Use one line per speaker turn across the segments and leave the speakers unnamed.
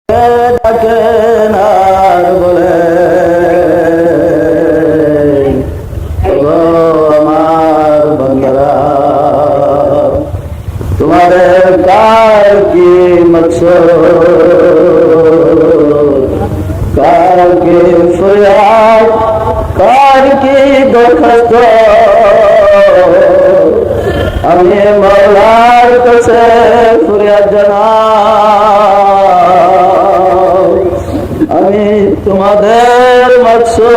ডাকেন আর বলে, ওগো আমার বান্দারা, তোমাদের কার কি মকসদ, কার কি ফরিয়াদ, কার কি দরখাস্ত, আমি মওলার কাছে ফরিয়াদ জানাই। আমি তোমাদের মকসদ,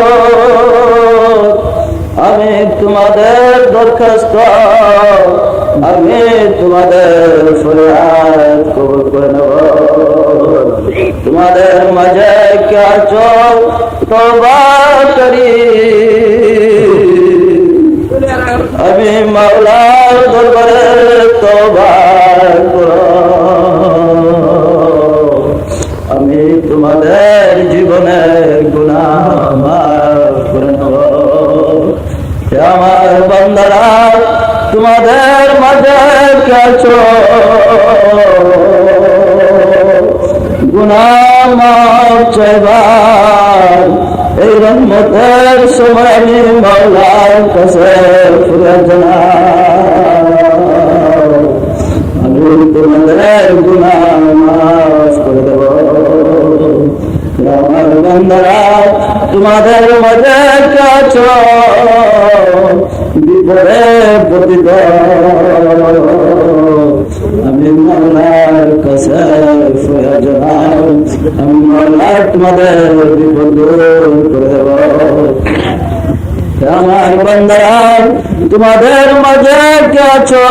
আমি তোমাদের দরখাস্ত, আমি তোমাদের ফরিয়াদ কবুল করে নেব। তোমাদের মাঝে क्या চল তওবা করি, আমি মাওলার দরবারে তওবা করো। আমি তোমাদের জীবনের গুনাহ মাফ করে নেব। হে আমার বান্দারা, তোমাদের মাঝে কে আছো, গুনাহ মাফ চাইবার এই রহমতের সময় আমি মাওলার কাছে ফিরিয়াদ জানাই। আমি তোমাদের গুনাহ মাফ করে দেব। আমার বান্দারা, তোমাদের মাঝে কে আছো, বিপদে পতিত, আমি মাওলার কাছে ফরিয়াদ জানাই। আমি মাওলা তোমাদের বিপদ দূর করে দেব। আমার বান্দারা, তোমাদের মাঝে কে আছো,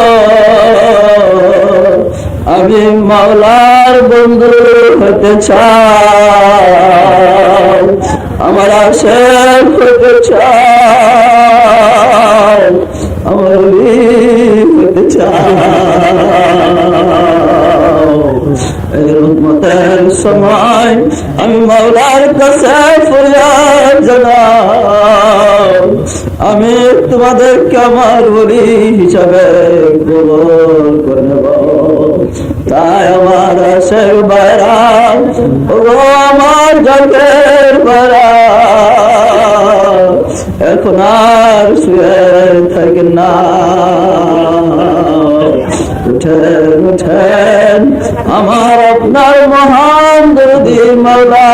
আমি মাওলার বন্ধু হতে চাই, আমার আশেক হতে চাই, আমার হতে চাই। এই রহমতের সময় আমি মাওলার কাছে ফরিয়াদ জানাই। আমি তোমাদেরকে আমার ওলি হিসাবে কবুল করে নেব। তাই আমার আশেক ভাইরা, ওগো আমার জানের ভাইরা, এখন আর শুয়ে থাকেন না, উঠেন উঠেন, আমার আপনার মহান দরদি মাওলা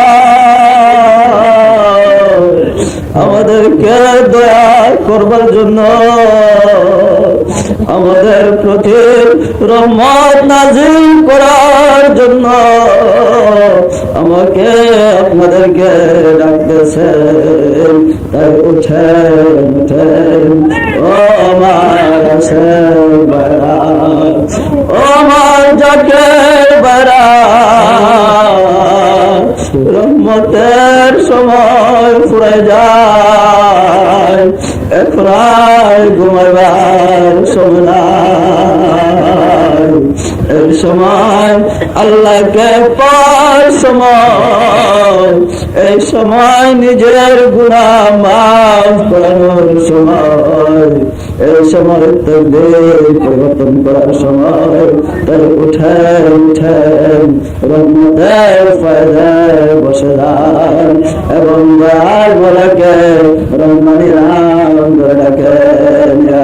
আমাদেরকে দয়া করবার জন্য, আমাদের প্রতি রহমত নাজিল করার জন্য আমাকে আপনাদেরকে ডাকতেছেন। তাই উঠেন উঠেন, ও আমার আশেক ভাইরা, ও আমার জাকের ভাইরা, রহমতের সময় ফুরায় যায়, এখন আর ঘুমাইবার সময় নাই। এই সময় আল্লাহকে পাওয়ার সময়, এই সময় নিজের গুনাহ মাফ করানোর সময়, এই সময় তাকদীর পরিবর্তন করার সময়। তাই উঠেন উঠেন, রহমতের ফায়দায় বসে যান এবং দয়াল বলাকে রহমানি নাম ধরে ডাকেন। ইয়া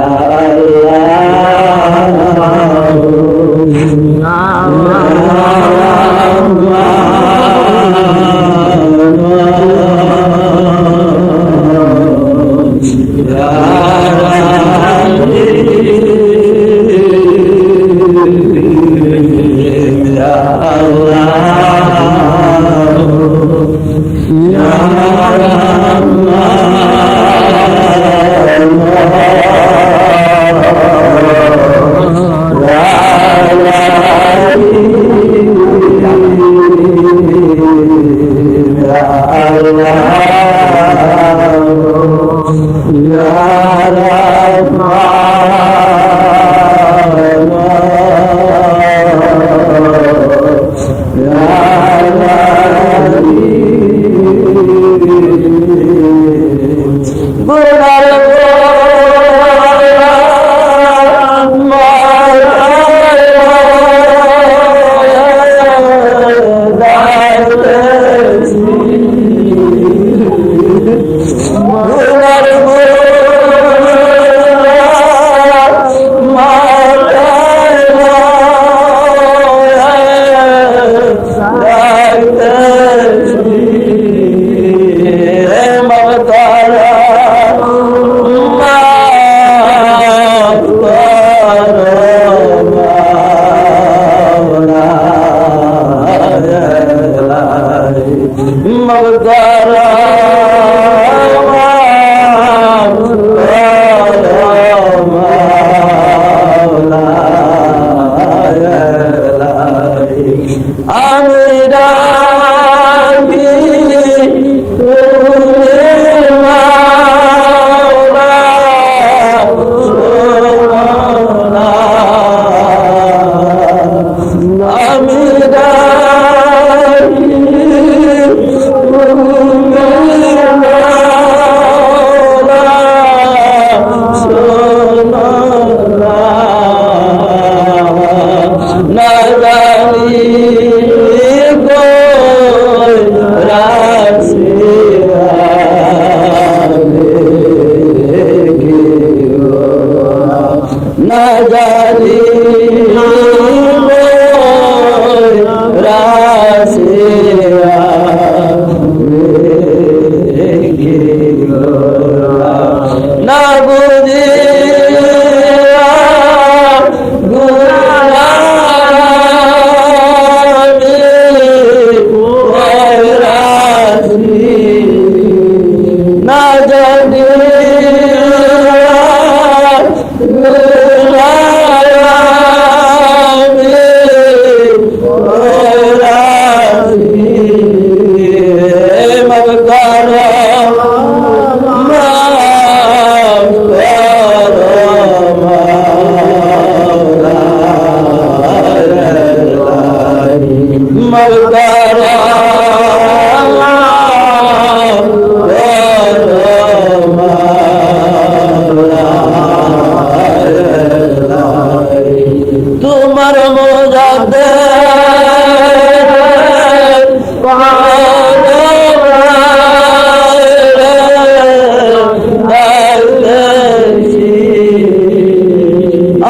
ডাকি তোমার মোজাতে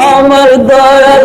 আমার দয়াল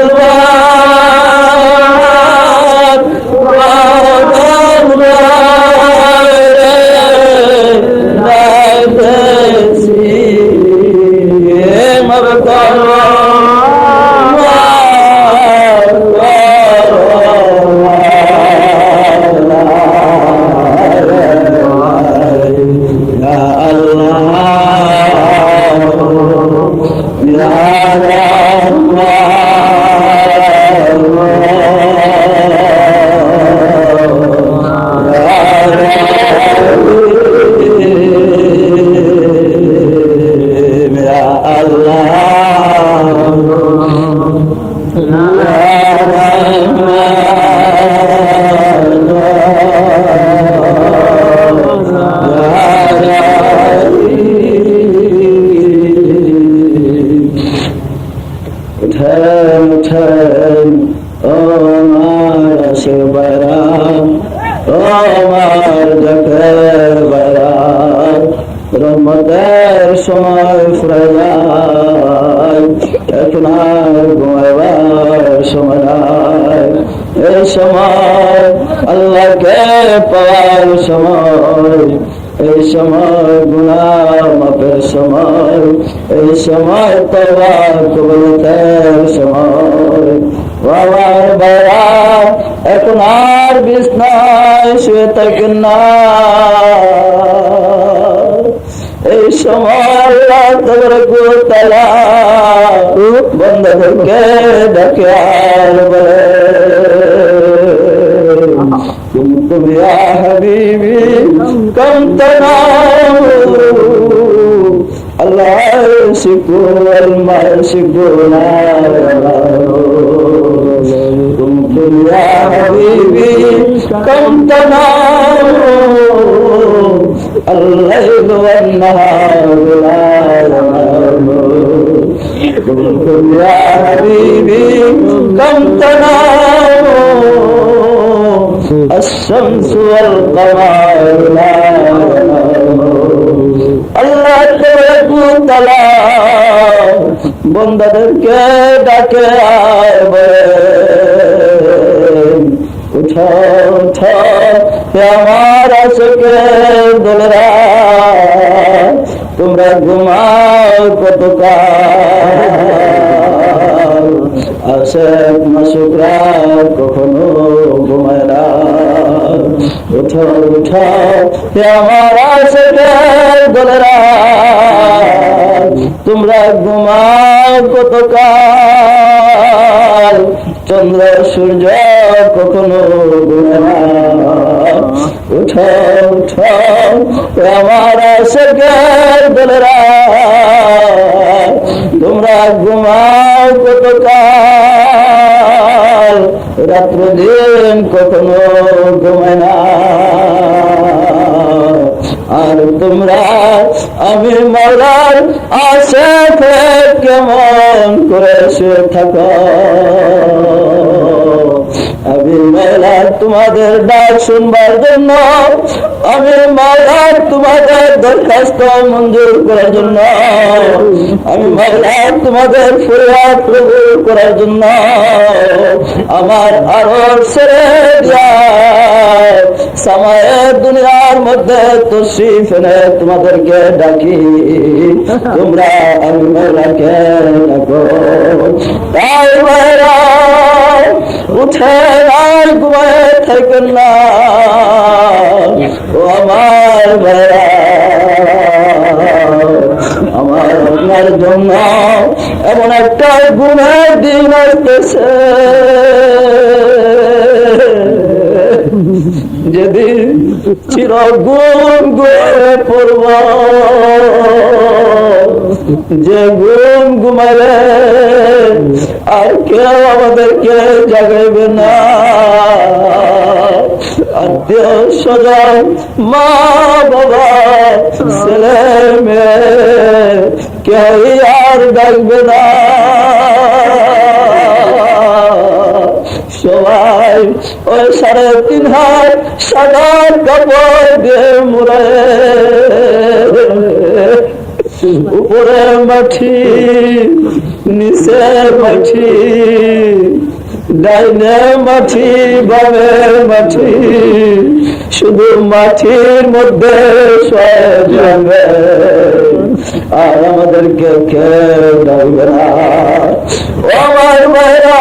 রহমতের সময় ফুরায় এখন আর ঘুমাইবার সময় নাই। এই সময় আল্লাহকে পাওয়ার সময়, এই সময় গুনাহ মাফের সময়, এই সময় তওবা কবুলের সময়। বাবার বাবা এখন আর বিছনায় শুয়ে থাকেন না। এই সময় আল্লাহ তাবারক ওয়া তাআলা বান্দাদেরকে ডাকে আর বলে, কুনতুম ইয়া হাবিবি কাম তানামু আল্লাহ শিকুল মাশিকুনা কুনতুম ইয়া হাবিবি কাম তানামু الليل والنهار لا ينام قلتم يا حبيبي كم تنام الشمس والقمر لا ينام الله تبارك وتعالى বন্দাদেরকে ডাকে আয় বলে, উঠো উঠো হে আমার আশিকের দোলেরা, তোমরা ঘুমাও কতকাল। আশিক মাশুকরা কখনো ঘুমায় না। উঠো উঠো হে আমার আশিকের দোলেরা, তোমরা ঘুমাও কতকাল। চন্দ্র সূর্য কখনো ঘুমায় না। উঠো উঠো আমার আশিকের দলেরা, তোমরা ঘুমাও কতকাল, রাত্র দিন কখনো ঘুমায় না। আর তোমরা আমি মাওলার আশিকে কেমন করে শুয়ে থাকো। আমি মাওলা তোমাদের ডাক শুনবার জন্য, আমি মাওলা তোমাদের দরখাস্ত মঞ্জুর করার জন্য, আমি মাওলা তোমাদের ফরিয়াদ কবুল করার জন্য আমার আরো ছেড়ে দিয়া সামায়ে দুনিয়ার মধ্যে তশরিফ এনে তোমাদেরকে ডাকি। তোমরা আমি মাওলাকে ডাকো। তাই ভাইরা উঠে আর ঘুমায় থাকেন না ও আমার ভাইরা। আমার আপনার জন্য এমন একটা গুণের দিন আসতেছে যেদিন চিরগুণ গুয়ে পড়ব, যে গুণ ঘুমাইলে আর কেউ আমাদেরকে জাগাইবে না। আত্মীয় স্বজন, মা বাবা, ছেলে মেয়ে কেউ আর ডাকবে না। সবাই ওই 3.5 হাত সাদা কাপড় দিয়ে মুড়ে, উপরে মাটি নিচে মাটি, ডাইনে মাটি বামে মাটি, শুধু মাটির মধ্যে সব যাবে আর আমাদেরকে কেউ ডাকবে না। ও আমার ভাইরা,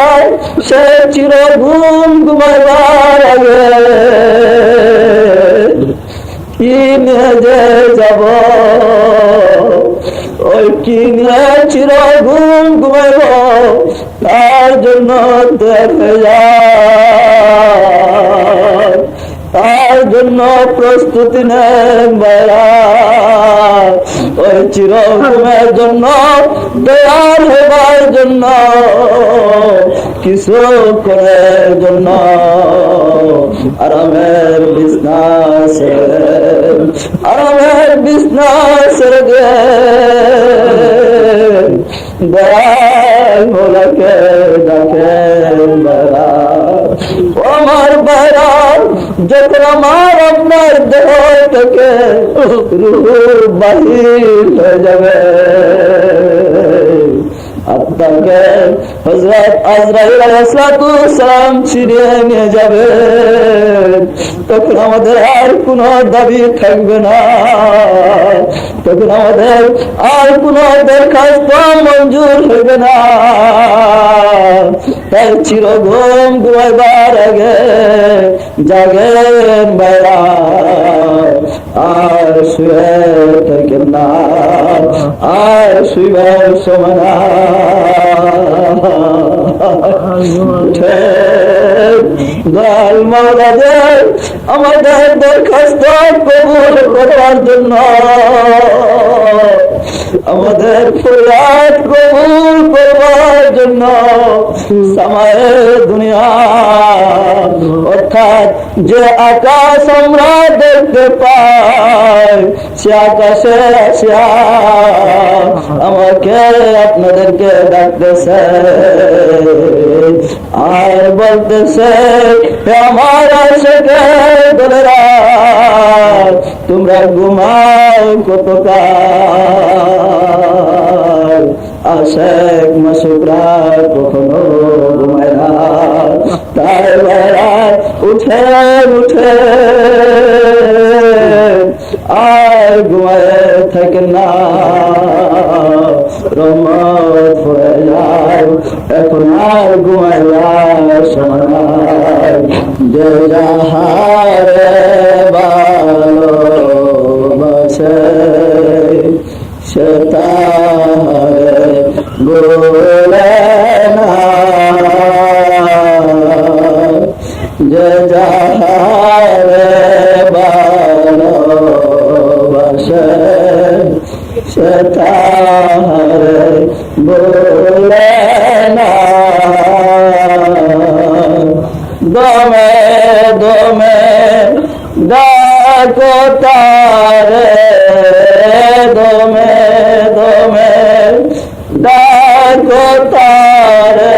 সে চিরগুণ ঘুমাইবার আগে কি নিয়ে যে যাব, ওই কি নিয়ে চিরগুণ ঘুমাইব তার জন্য দেখে যায়, তার জন্য প্রস্তুতি নেন ভাইরা। ওই চিরঘুমের জন্য তৈয়ার হবার জন্য, কিছু করার জন্য আরামের বিছনা ছেড়ে, আরামের বিছনা ছেড়ে দিয়ে দয়াল মোলাকে ডাকেন বেড়া। আমার বেড়া যখন আমার আপনার দেহ থেকে রূহ বাহির হয়ে যাবে, আপনাকে হযরত আজরাইল আলাইহিস সালাম ছিনিয়ে নিয়ে যাবে, তখন আমাদের আর কোন দাবি থাকবে না, তখন আমাদের আর কোন দরখাস্ত মঞ্জুর হবে না। তাই চিরঘুম ঘুমাইবার আগে জাগেন ভাইরা, আর শুয়ে থাকেন না, আর শুইবার সময় না। দয়াল মাওলা দেন আমাদের দরখাস্ত কবুল করার জন্য, আমাদের ফরিয়াদ কবুল করবার জন্য সামায়ে দুনিয়া অর্থাৎ যে আকাশ আমরা দেখতে পাই, সে আকাশে আসিয়া আমাকে আপনাদেরকে ডাকতেছে আর বলতেছে, আমার আশিকের দলেরা তোমরা ঘুমাও কতকাল। আশিক মাসুকরা কখনো ঘুমায় না, তাই বেলা উঠে উঠে আর ঘুমায় থাকে না। রহমত হয়ে যায়, এখন আর ঘুমাইবার সময় নাই। যে যাহারে ভালোবাসে সে তাহারে ভুলে না, যে যাহারে সে তাহারে বলে না, দমে দমে ডাকো তারে, দমে দমে ডাকো তারে,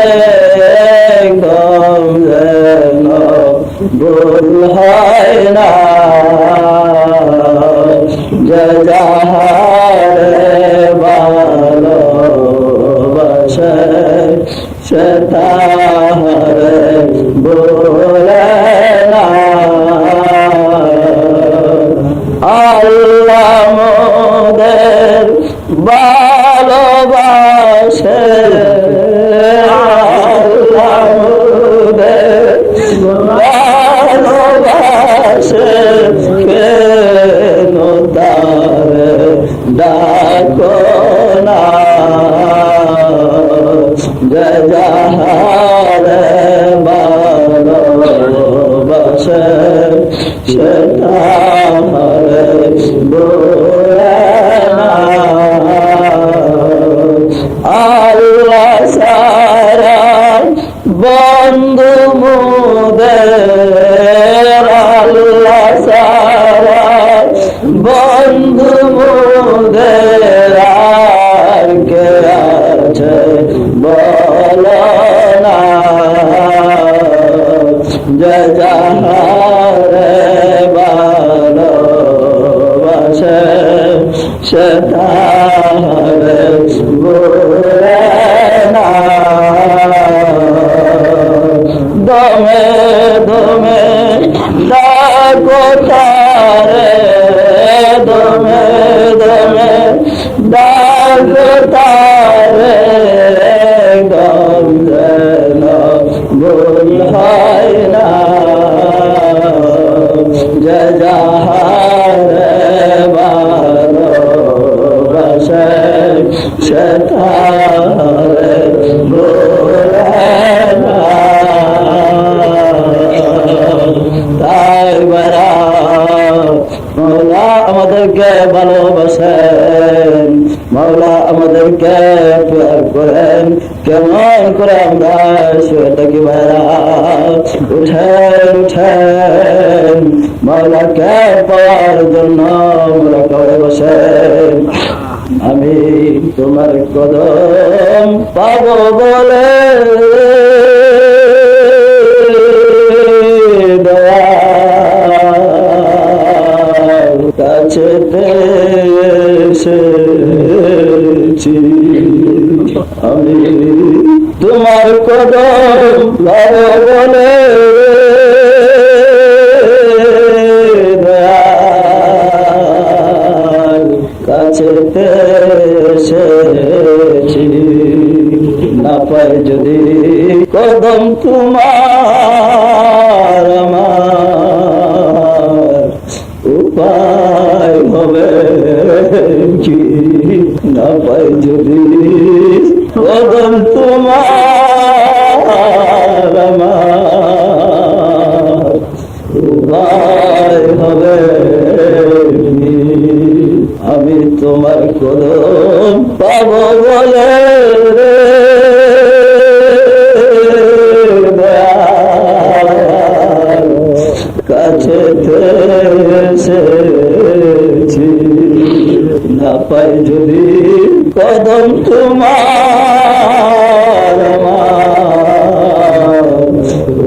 দম যেন ভুল হয় না, যে যাহারে ভালোবাসে সে তাহারে ভুলে না। আল্লাহ মোদের ভালোবাসে, আল্লাহ মোদের ভালোবাসে, কেন তারে ডাকো না, যে যাহারে ভালোবাসে সে তাহারে ভুলে না। আল্লাহ সারা বন্ধু মোদের, আল্লাহ সারা বন্ধু মোদের আর কে আছে বলো না, যে যাহারে ভালোবাসে সে তাহারে ভুলে না। দমে দমে ডাকো তারে, দমে দমে ডাকো তারে, দম যেন ভুল হয় না, যে যাহারে ভালোবাসে সে তাহারে ভুলে না। তাই বেড়া মৌলা আমাদেরকে ভালোবাসেন, মৌলা আমাদেরকে প্যার করেন, কেমন করে আমরা শুয়ে থাকি বেড়া। উঠেন উঠেন মৌলাকে পাওয়ার জন্য মৌলা করে বসেন। আমি তোমার কদম পাবো বলে দয়াল কাছেতে এসেছি, আমি তোমার কদম পাবো বলে দয়াল কাছেতে এসেছি। না পাই যদি কদম তোমার আমার উপায় হবে কি, না পাই যদি কদম তোমার আমার উপায় হবে কি। আমি তোমার কদম পাবো বলে কাছে এসেছি, না পাই যদি কদম তোমার আমার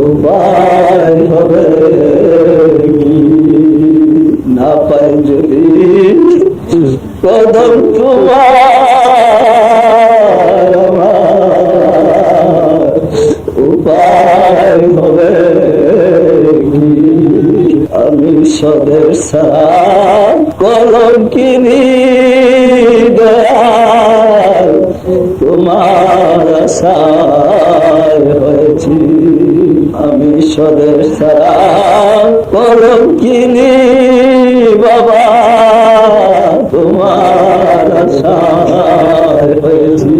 উপায় হবে কি, না পাই যদি কদম তোমার আমার উপায় হবে কি। আমি সদের সারা কলঙ্কিনী দয়াল তোমার আশায় হয়েছি, আমি সদের সারা কলঙ্কিনী বাবা তোমার আশায় হয়েছি।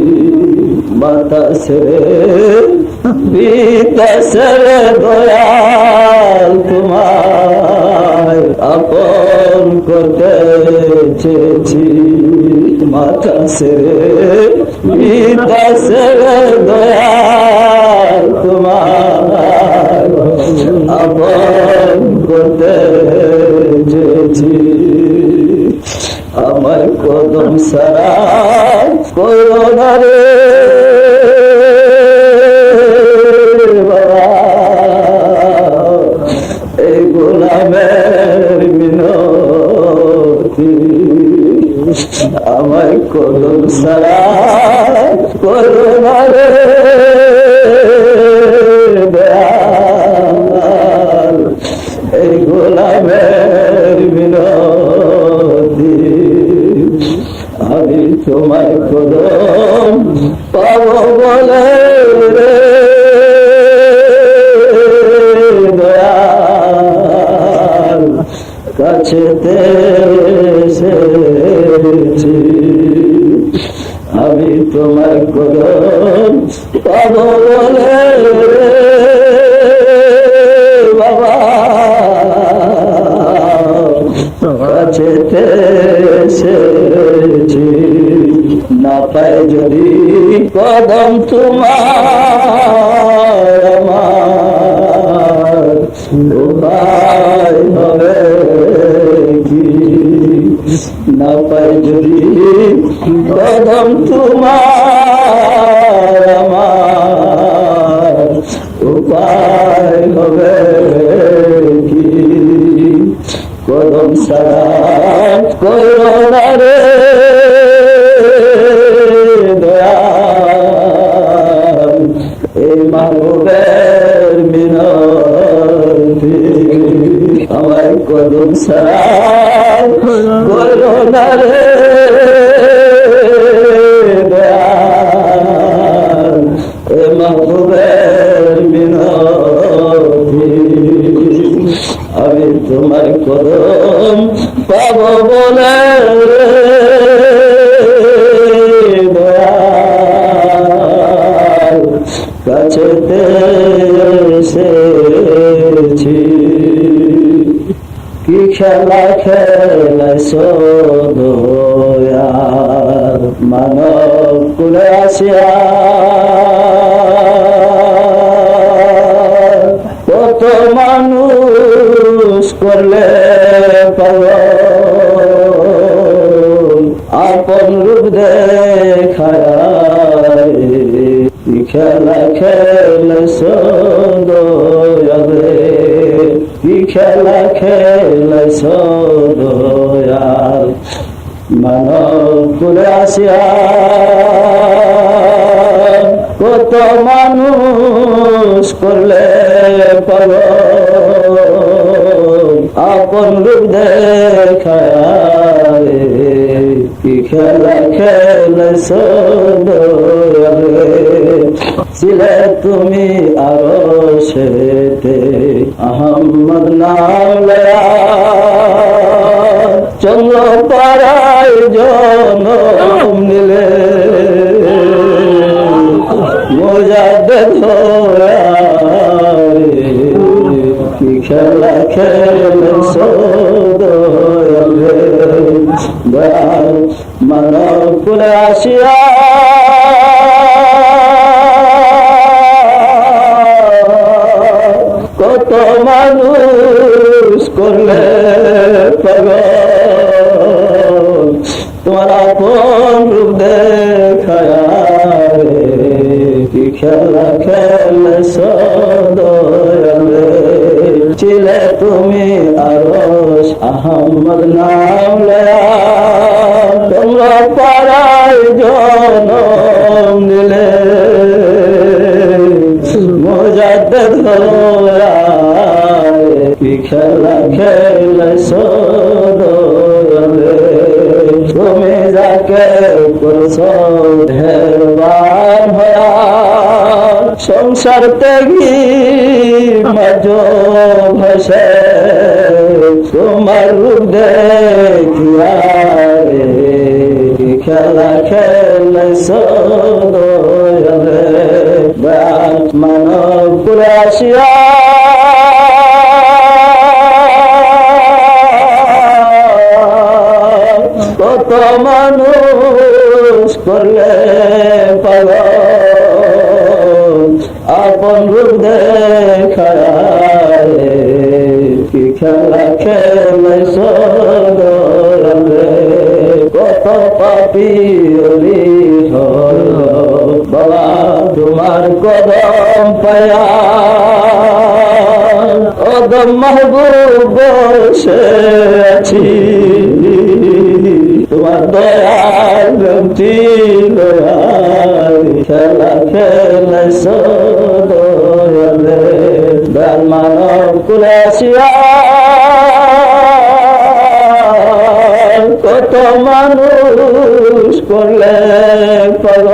মাতা ছেড়ে পিতা ছেড়ে দয়াল তোমায় আপন করতে চেয়েছি, মাথা সেরে পিতা সেরে দয়াল তোমার আপন করতে চেয়েছি। আমার কদম সারা করো না রে বাবা, এই গোলামের মিনতি, আমার কদম সারা করো না রে দয়াল, এই গোলামের মিনতি। আমি তোমার কদম পাবো বলে রে দয়াল, কাছেতে এসেছি। আমি তোমার কদম পাবো বলে রে বাবা, কাছেতে এসেছি। না পাই যদি কদম তোমার আমার উপায় হবে কি, না পাই যদি কদম তোমার আমার উপায় হবে কি, কদম সারা করো না রে দয়াল, এই মাহবুবের মিনতি। আমার কদম সারা করো না রে দয়াল, এই মাহবুবের মিনতি। আমি তোমার কদম পাবো বলে দয়াল, কাছেতে এসেছি। কি খেলা খেলাইছো দয়াল, মানব কুলে আসিয়া কত মানুষ করলে পাগল, আপন রূপ দেখায়। খেলা খেলেছো দয়াল রে, কি খেলা খেলেছো দয়াল, মানব কুলে আসিয়া কত মানুষ করলে পাগল, আপন রূপ দেখায়। কি খেলা খেলেছো দয়াল রে, ছিলে তুমি আরশেতে আহমদ নাম লয়া, চন্দ্র পাড়ায় জনম নিলে মোজাদ্দেদ হয়ে। কি খেলা খেলেছো দয়াল রে দয়াল, মানব কুলে আসিয়া কত মানুষ করলে পাগল, তোমার আপন রূপ দেখায়। কি খেলা খেলেছো দয়াল রে, ছিলে তুমি আরশ আহমদ নাম লয়া, তোমরা পাড়ায় জনম নিলে মোজাদ্দেদ হয়ে। কি খেলা খেলেছো দয়াল রে, তুমি যাকে করছো ঢেরবার ভয়া, সংসার ত্যাগী মাঝ ভাসে তোমার রূপ দেখিয়া রে। খেলা খেলেছো দয়াল রে, মানব কুলে আসিয়া কত মানুষ করলে পাগল আপন রূপ দেখায় কি খেলা খেলে সদরে কত পাপি হলি বাবা তোমার কদম পায়া কদম মাহবুব বসে আছি তোমার দয়াল ভক্তি খেলা খেলে সদরে দান মানব কুলাসিয়া কত মানুষ করলে পাগল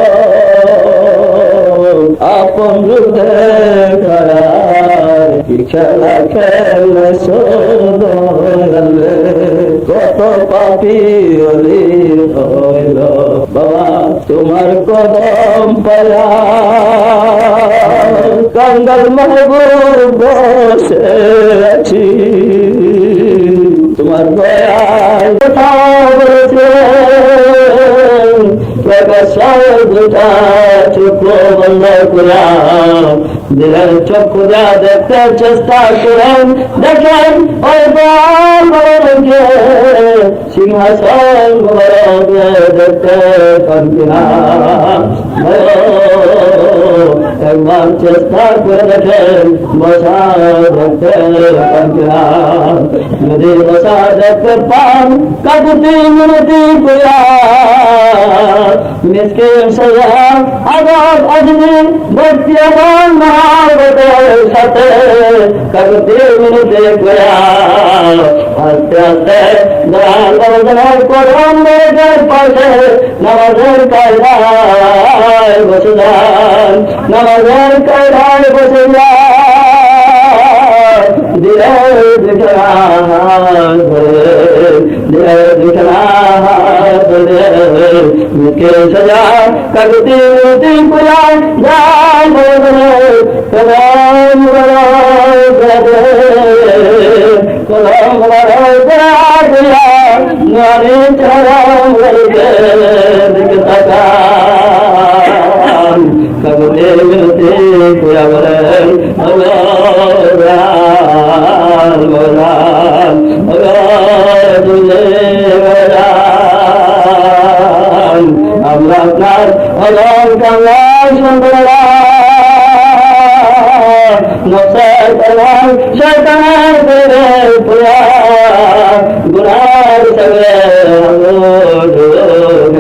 আপন দেখায় খেলা খেলে সদরে কত পাপি হলি হইল বাবা তোমার কদম পায়া কাঙ্গাল মাহবুব বসে আছি তোমার দয়াল কথা বলেছে দুটা চক্ষু বন্ধ করা দিলের চক্ষু যা দেখতে চেষ্টা করেন দেখেন ওই বলকে সিংহাসন দেখতে পান কিনা একবার চেষ্টা করে দেখেন বসা দেখতে পান কিনা যদি বসা দেখতে পান কাকুতি মিনতি করা মিসকিন সাজা আজাদ আজমি বর্তিয়াবান মহাবতের সাথে কাকুতি মিনতি করা আস্তে আস্তে দয়াল করুন মেয়েদের পাশে নামাজের কায়দায় বসে যান নামাজের কায়দায় বসে যান দিলে দিখরা দিলে দিখরা মিসকে সজা কাকুতি মিনতি করা যান কলম কলম নারী চরম কাকুতি মিনতি করা বলেন আমরা আপনার অলম কাঙ্গাল সুন্দরা নফসের কলম শয়তানের করে পুরা গুনার সবে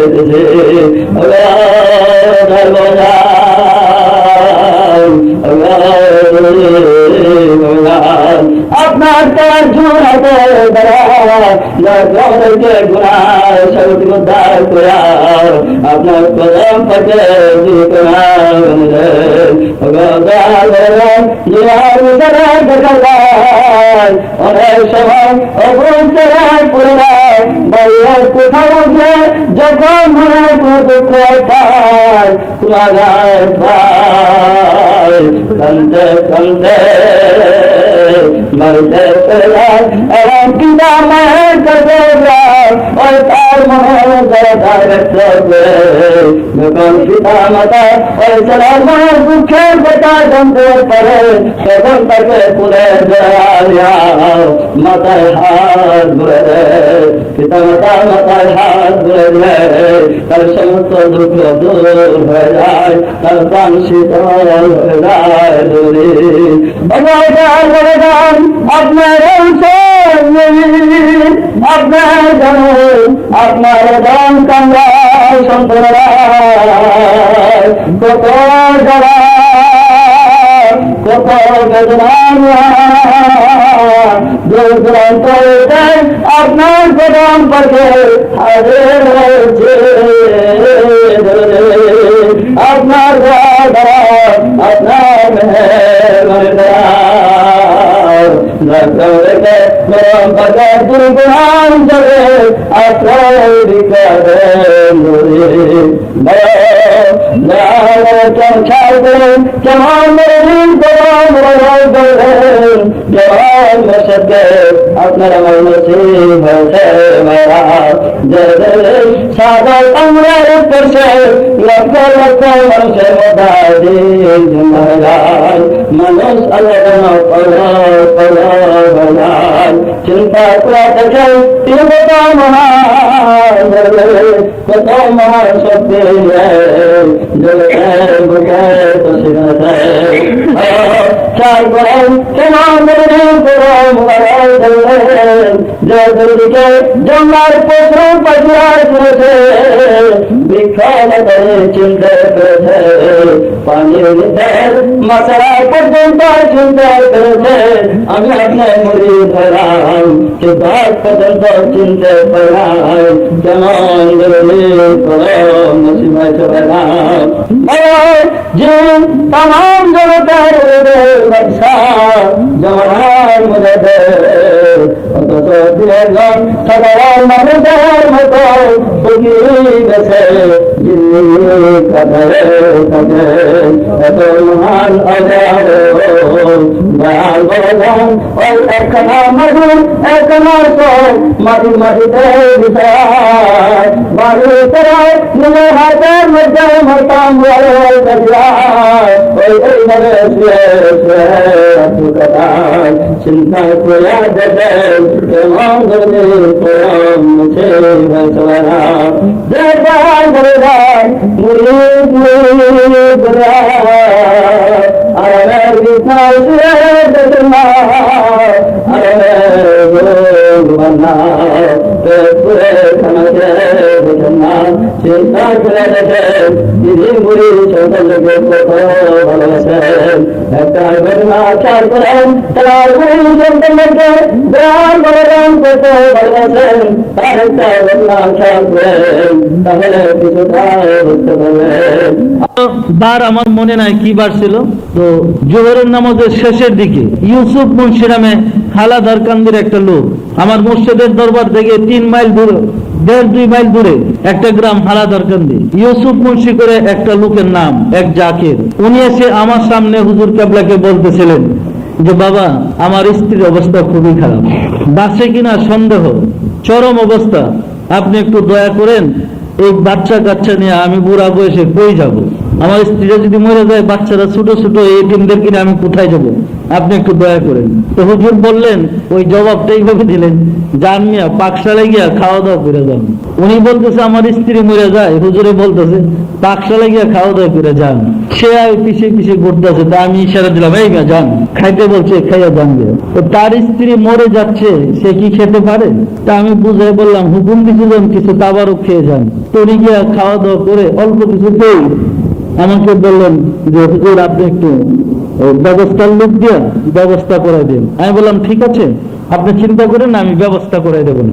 গেছে আপনার তার ঝুড়াতে দাঁড়াকে গুনার সবটি উদ্ধার করা আপনার কদম পথে অনেক সময় অবস্থায় পড়ে বাইরের কোথাও উঠে যখন মনে দুঃখ পায় তোমার কান্দে কান্দে মরতে পেলাম এবং কিনা মায়ের কাছে ওই তার মনে যখন পিতা মাতা ওই ছেলের মনে দুঃখের কথা জানতে পারে তখন তাকে পুরে মাথায় হাত ধরে পিতা মাতা মাথায় হাত ধরে তার সমস্ত দুঃখ দূর হয়ে যায় তার প্রাণ শীতল হয়ে যায় দূরে আপনার আপনার জানুন আপনার দান কাঙ্গাল সন্তরা কত যারা কত বেদনা দূর দূরান্ত আপনার প্রদান করতে হাজির হয়েছে আপনার আপনার बगैर गुरबान जले आश्रय करे मुरे जवान मेरे जवान जवान में सके अपने नसीब है मेरा जय सागर अमर पर से लखों लखों से मुदादी महाराज मनुष्य अलग पला पला भगवान चिंता प्राप्त कर तिरता महान कतो महान शक्ति है जल है बुझे तो सिर है चार गुण क्षमा मेरे गुरु महाराज जय गुरु के जमार पुत्र पटियार से विखाल करे चिंता करे पानी निधर मसरा पर्यंत चिंता करे আমি আপনার মুড়ি ধরাম সিদ্ধার্থ পর্যন্ত চিনতে পারাম যেমন গরলে করম নসিবাই চলাম জীবন তাম জগতের বর্ষা জমানার মধ্যে অথচ দিলেন সাধারণ মানুষের মতো সুখী গেছে কাঁদে কাঁদে এত মহান ভগবান ওই একখানা মাধুর একখানা সব মাটি মাটিতে বিষয় বাড়ি তরায় নিজে হাতের মধ্যে মরতাম ওই এইভাবে চিন্তা করে দেখেন কেমন করে কম মুছে ভেসরা দেখবার করে মুড়ি মুড়ি আর বিছাই দেখনা আরে বনা পুরে খানে দেখনা চিন্তা করে দেখেন দিদি মুড়ি সকল ভালোবাসেন একটা বেদনা চার করেন তার মুড়ি সকল গ্রাম বলেন কত ভালোবাসেন তার একটা বেদনা চার করেন তাহলে কিছুটা বুঝতে পারবেন।
বার আমার মনে নাই কি বার ছিল, তো জোহরের নামাজের শেষের দিকে ইউসুফ মুন্সি নামে হালাদার কান্দির একটা লোক আমার মসজিদের দরবার থেকে 3 মাইল দূরে 1.5-2 মাইল দূরে একটা গ্রাম হালাদার কান্দি, ইউসুফ মুন্সি করে একটা লোকের নাম, এক জাকির। উনি এসে আমার সামনে হুজুর কেবলাকে বলতেছিলেন যে বাবা আমার স্ত্রীর অবস্থা খুবই খারাপ, বাঁচে কিনা সন্দেহ, চরম অবস্থা, আপনি একটু দয়া করেন, এই বাচ্চা কাচ্চা নিয়ে আমি বুড়া বয়সে কই যাব, আমার স্ত্রীরা যদি মরে যায়, বাচ্চারা ছোট ছোট এতিমদের কিনে আমি কোথায় যাব, আপনি একটু দয়া করেন। তো হুজুর বললেন, ওই জবাবটা এইভাবে দিলেন, যান মিয়া পাকশালায় গিয়া খাওয়া দাওয়া করে যান। উনি বলতেছে আমার স্ত্রী মরে যায়, হুজুরে বলতেছে পাকশালায় গিয়া খাওয়া দাওয়া করে যান। সে পিছিয়ে পিছিয়ে ঘুরতেছে, তা আমি ইশারা দিলাম এই মিয়া যান, খাইতে বলছে খাইয়া যান। তো তার স্ত্রী মরে যাচ্ছে, সে কি খেতে পারে? তা আমি বুঝাই বললাম হুকুম দিয়েছিলাম কিছু তাবারও খেয়ে যান। তো উনি গিয়া খাওয়া দাওয়া করে অল্প কিছু পেয়ে আমাকে বললেন যে হুজুর আপনি একটু ব্যবস্থার লোক দিয়ে ব্যবস্থা করে দিন। আমি বললাম ঠিক আছে, আপনি চিন্তা করেন, আমি ব্যবস্থা করে দেবেন।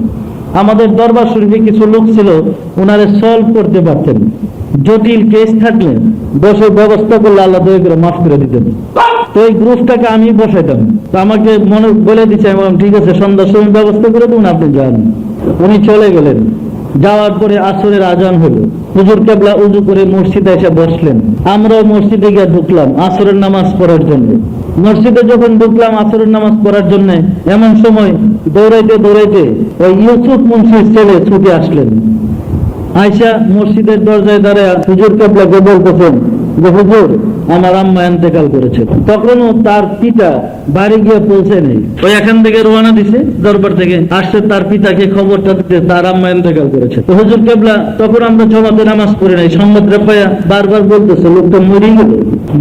আমাদের দরবার শরীফে কিছু লোক ছিল, ওনারে সলভ করতে পারতেন, জটিল কেস থাকলে বসে ব্যবস্থা করলে আল্লাহ দয়া করে মাফ করে দিতেন। তো এই গ্রুপটাকে আমি বসাইতাম, তো আমাকে মনে বলে দিচ্ছে, আমি বললাম ঠিক আছে সন্ধ্যার সময় ব্যবস্থা করে দেবেন, আপনি যান। উনি চলে গেলেন। যাওয়ার পরে আসরের আজান হলো, হুজুর কেবলা উজু করে মসজিদে এসে বসলেন। আমরাও মসজিদে গিয়ে ঢুকলাম আসরের নামাজ পড়ার জন্য। মসজিদে যখন ঢুকলাম আসরের নামাজ পড়ার জন্য, এমন সময় দৌড়াইতে দৌড়াইতে ওই ইউসুফ মুন্সির ছেলে ছুটে আসলেন। আয়সা মসজিদের দরজায় দাঁড়ায় হুজুর কেবলাকে বলতেছেন যে হুজুর আমার আম্মা ইন্তেকাল করেছে। তখনও তার পিতা বাড়ি গিয়ে পৌঁছে নেই, ওই এখান থেকে রওনা দিছে, দরবার থেকে আসছে তার পিতাকে খবরটা দিতে তার আম্মা ইন্তেকাল করেছে। তো হুজুর কেবলা তখন আমরা জমাতে নামাজ পড়ি নাই, সংবাদটা পাইয়া বারবার বলতেছে লোকটা মরেই গেল,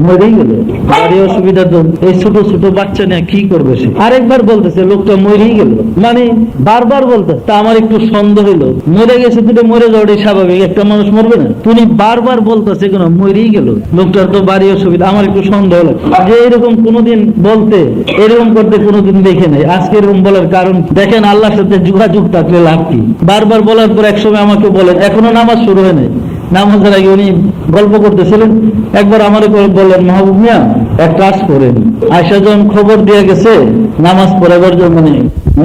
মরেই গেল, বাড়ি অসুবিধা তো এই ছোট ছোট বাচ্চা নিয়ে কি করবে সে। আরেকবার বলতেছে লোকটা মরেই গেল, মানে বারবার বলতেছে। তা আমার একটু সন্দেহ হইলো, মরে গেছে তুই মরে যাওয়াটাই স্বাভাবিক, একটা মানুষ মরবে না, তুমি বারবার বলতেছে কেন মরেই গেল, লোকটার তো বাড়ি অসুবিধা। আমার একটু সন্দেহ হলো যে এরকম কোনোদিন বলতে, এরকম করতে কোনোদিন দেখে নাই, আজকে এরকম বলার কারণ দেখেন আল্লাহর সাথে যোগাযোগ থাকলে লাভ কি। বারবার বলার পর একসময় আমাকে বলেন এখনো নামাজ শুরু হয় নাই, নামাজের আগে উনি গল্প করতেছিলেন। একবার আমার বললেন, মাহবুব মিয়া এক কাজ করেন, আয়সা যখন খবর দিয়ে গেছে নামাজ পড়াবার জন্য, মানে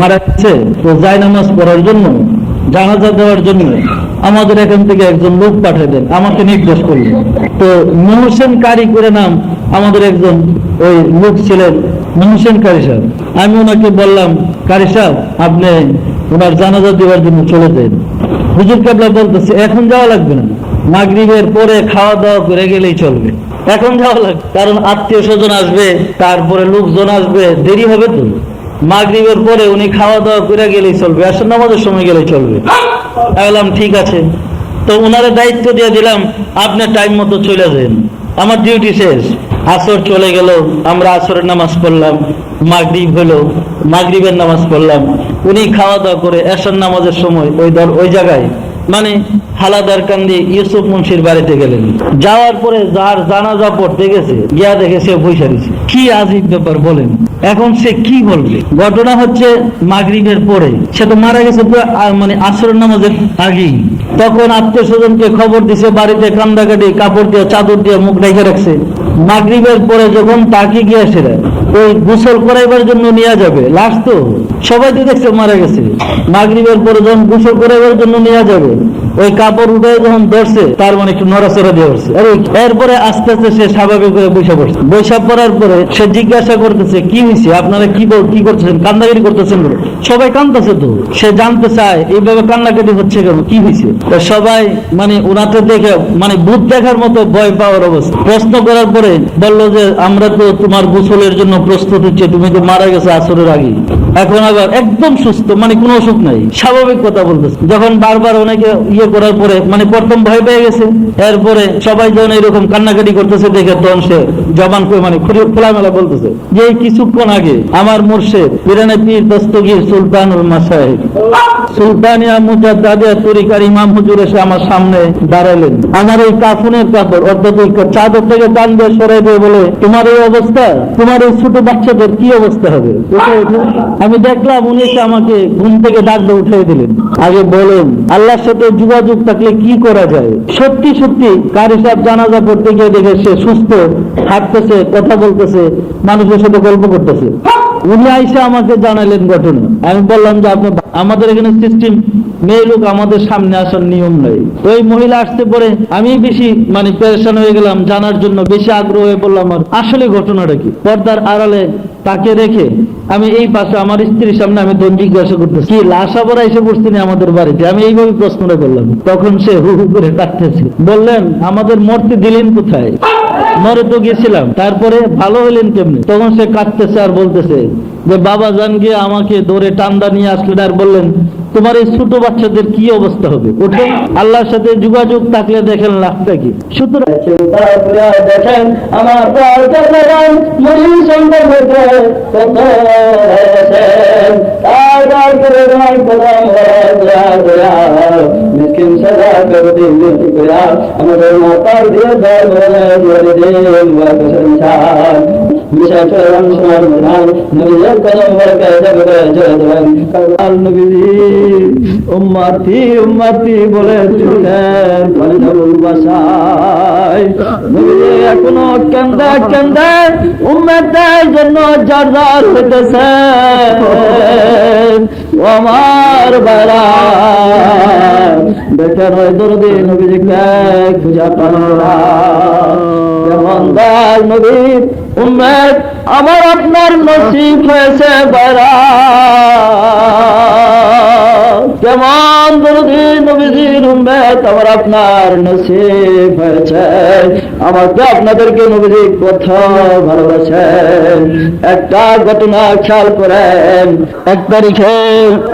মারা গেছে, তো যাই নামাজ পড়ার জন্য, জানাজা দেওয়ার জন্য আমাদের এখান থেকে একজন লোক পাঠিয়ে দেন। আমাকে নির্দেশ করলেন। তো মোহসেন কারি করে নাম আমাদের একজন ওই লোক ছিলেন, মোহসেন কারি সাহেব। আমি ওনাকে বললাম, কারি সাহেব আপনি ওনার জানাজা দেওয়ার জন্য চলে যান। হুজুর কেবলা বলতেছে এখন যাওয়া লাগবে না, মাগরিবের পরে খাওয়া দাওয়া করে গেলেই চলবে। এখন যাওয়া লাগবে, কারণ আত্মীয় স্বজন আসবে, তারপরে লোকজন আসবে, দেরি হবে তো। মাগরিবের পরে উনি খাওয়া দাওয়া করে গেলেই চলবে, আসর নামাজের সময় গেলেই চলবে। বললাম ঠিক আছে। তো ওনারা দায়িত্ব দিয়ে দিলাম, আপনি টাইম মতো চলে যান। আমার ডিউটি শেষ, আসর চলে গেল, আমরা আসরের নামাজ পড়লাম, মাগরিব হলো, মাগরিবের নামাজ পড়লাম। উনি খাওয়া দাওয়া করে এশার নামাজের সময় ওই জায়গায়, মানে হালাদার কান্দি ইউসুফ মুন্সির বাড়িতে গেলেন। যাওয়ার পরে যার জানাজা পড়তে গেছে, গিয়া দেখে সে বসে রয়েছে। কি আজীব ব্যাপার বলেন, এখন সে কি বলবে? ঘটনা হচ্ছে মাগরিবের পরে, সে তো মারা গেছে মানে আসরের নামাজের আগেই। তখন আত্মীয় স্বজনকে খবর দিছে, বাড়িতে কান্দাকাটি, কাপড় দিয়ে চাদর দিয়ে মুখ ঢেকে রাখছে। মাগরিবের পরে যখন তাকে গিয়ে সেরা ওই গোসল করাইবার জন্য নিয়ে যাবে, লাশ তো সবাই তো দেখছে মারা গেছে, মাগরিবের পরে যখন গোসল করাইবার জন্য নিয়ে যাবে, ওই কাপড় উঠে যখন ধরছে, তার মানে একটু নড়াচড়া দিয়ে উঠছে। এরপরে আস্তে আস্তে সে স্বাভাবিক হয়ে বৈশা পড়ছে। বৈশা পড়ার পরে সে জিজ্ঞাসা করতেছে, কি হয়েছে আপনারা, কি করতেছেন, কান্দাকাটি করতেছেন? সবাই কান্দতেছে তো। সে জানতে চায় এইভাবে কান্নাকাটি হচ্ছে কেন, কি হয়েছে? সবাই মানে ওনাকে দেখে মানে ভূত দেখার মতো ভয় পাওয়ার অবস্থা। প্রশ্ন করার পরে বললো যে আমরা তো তোমার গোসলের জন্য প্রস্তুত হচ্ছে, তুমি তো মারা গেছে আসরের আগে, এখন আবার একদম সুস্থ, মানে কোনো অসুখ নাই, স্বাভাবিক কথা বলতেছে। যখন বারবার অনেকে করার পরে মানে প্রথম ভয় পেয়ে গেছে, এরপরে সবাই যখন এরকম কান্নাকাটি করতেছে দেখে তখন সে জবান করে মানে খোলামেলা বলতেছে যে কিছুক্ষণ আগে আমার মুর্শিদ পিরানে পীর দস্তগীর সুলতানুল মাশায়েখ সুলতানিয়া মুজাদ্দাদিয়া তরিকার ইমাম হুজুর এসে আমার সামনে দাঁড়ালেন। আমার এই কাফনের কাপড় অর্থাৎ ওই চাদর থেকে টান দিয়ে সরাই দিয়ে বলে, তোমার এই অবস্থা, তোমার এই ছোট বাচ্চাদের কি অবস্থা হবে? আমি দেখলাম উনি এসে আমাকে ঘুম থেকে ডাকতে উঠিয়ে দিলেন। আগে বলেন আল্লাহর সাথে যোগাযোগ থাকলে কি করা যায়? সত্যি সত্যি কারি সাহেব জানাজা পড়তে গিয়ে দেখে সে সুস্থ, হাঁটতেছে, কথা বলতেছে, মানুষের সাথে গল্প করতেছে। উনি আইসা আমাকে জানালেন ঘটনা। আমি বললাম যে আপনি, আমাদের এখানে সিস্টেম মেয়ে লোক আমাদের সামনে আসার নিয়ম নাই। ওই মহিলা আসতে পরে আমি বেশি মানে পেরেশান হয়ে গেলাম, জানার জন্য বেশি আগ্রহ হয়ে পড়লাম। আর আসলে ঘটনাটা কি? পর্দার আড়ালে তাকে রেখে আমি এই পাশে আমার স্ত্রীর সামনে আমি তখন জিজ্ঞাসা করতেছি, কি লাশ আবার এসে পড়ছেন আমাদের বাড়িতে? আমি এইভাবে প্রশ্নটা করলাম। তখন সে হু হু করে কাঁদতেছে। বললেন আমাদের মরতে দিলেন কোথায়? মরে তো গেছিলাম, তারপরে ভালো হলেন কেমনি? তখন সে কাঁদতেছে আর বলতেছে যে বাবা জান গিয়ে আমাকে ধরে টান্দা নিয়ে আসলেন আর বললেন, তোমার এই ছোট বাচ্চাদের কি অবস্থা হবে? ওঠে আল্লাহর সাথে যোগাযোগ থাকলে দেখেন লাভটা কি। সুতরাং
দেখেন আমার মিসকিন সাদা করতে আমাদের মাতার দিয়ে উম্মতি উম্মতি বলে এখনো কান্দে কান্দে উম্মতের জন্য জর্দার হইতেছে। আমার বারা দেখেন ওই দরদি নবীজিকে খুঁজা পানোরা যেমন দাল নবীর উম্মত আমার আপনার নসিব হয়েছে বারা। যেমন দরদি নবীজির উম্মত আমার আপনার নসিব হয়েছে। আমাকে আপনাদেরকে নবীজি কত ভালোবাসেন। একটা ঘটনা খেয়াল করেন। এক তারিখে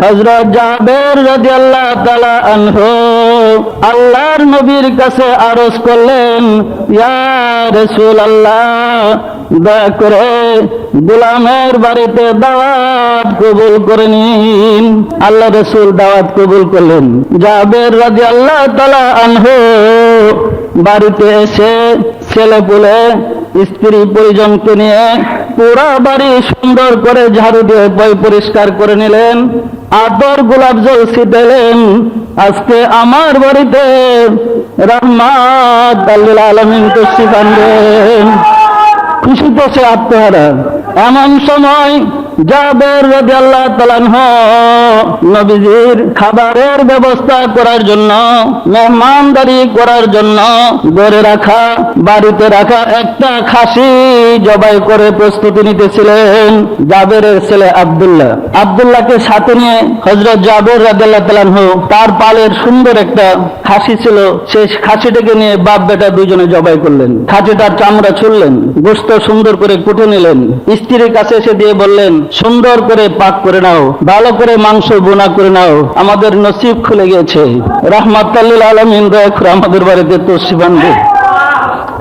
হযরত জাবের রাদিয়াল্লাহু তাআলা আনহু আল্লাহর নবীর কাছে আরজ করলেন, ইয়া রাসূলুল্লাহ দয়া করে গোলামের বাড়িতে দাওয়াত কবুল করে নিন। আল্লাহ রাসূল দাওয়াত কবুল করলেন। জাবের রাদিয়াল্লাহু তাআলা আনহু বাড়িতে এসে ছেলে পুলে স্ত্রী পরিজনকে নিয়ে
পুরা বাড়ি সুন্দর করে ঝাড়ু দিয়ে পরিষ্কার করে নিলেন, আতর গোলাপ জল ছিটালেন। আজকে আমার বাড়িতে রহমাত লিল আলামিন তশরিফ আনবেন। খুশিতে সে আত্মহারা। এমন সময় জাবের রাদিয়াল্লাহু তাআলা আনহু নবীজির খাবারের ব্যবস্থা করার জন্য, মেহমানদারি করার জন্য ঘরে রাখা, বাড়িতে রাখা একটা খাসি জবাই করে প্রস্তুতি নিতেছিলেন। জাবেরের ছেলে আব্দুল্লাহ, আব্দুল্লাহকে সাথে নিয়ে হযরত জাবের রাদিয়াল্লাহু তাআলা আনহু তার পালের সুন্দর একটা খাসি ছিল, সেই খাসিটাকে নিয়ে বাপ বেটা দুজনে জবাই করলেন। খাসিটার চামড়া ছুললেন, গোশত সুন্দর করে কুটে নিলেন, স্ত্রীর কাছে এসে দিয়ে বললেন, সুন্দর করে পাক করে নাও, ভালো করে মাংস বোনা করে নাও, আমাদের নসিব খুলে গেছে। রাহমাতুল লিল আলামিন দয়া করে আমাদের বাড়িতে তশরিফ আনবে।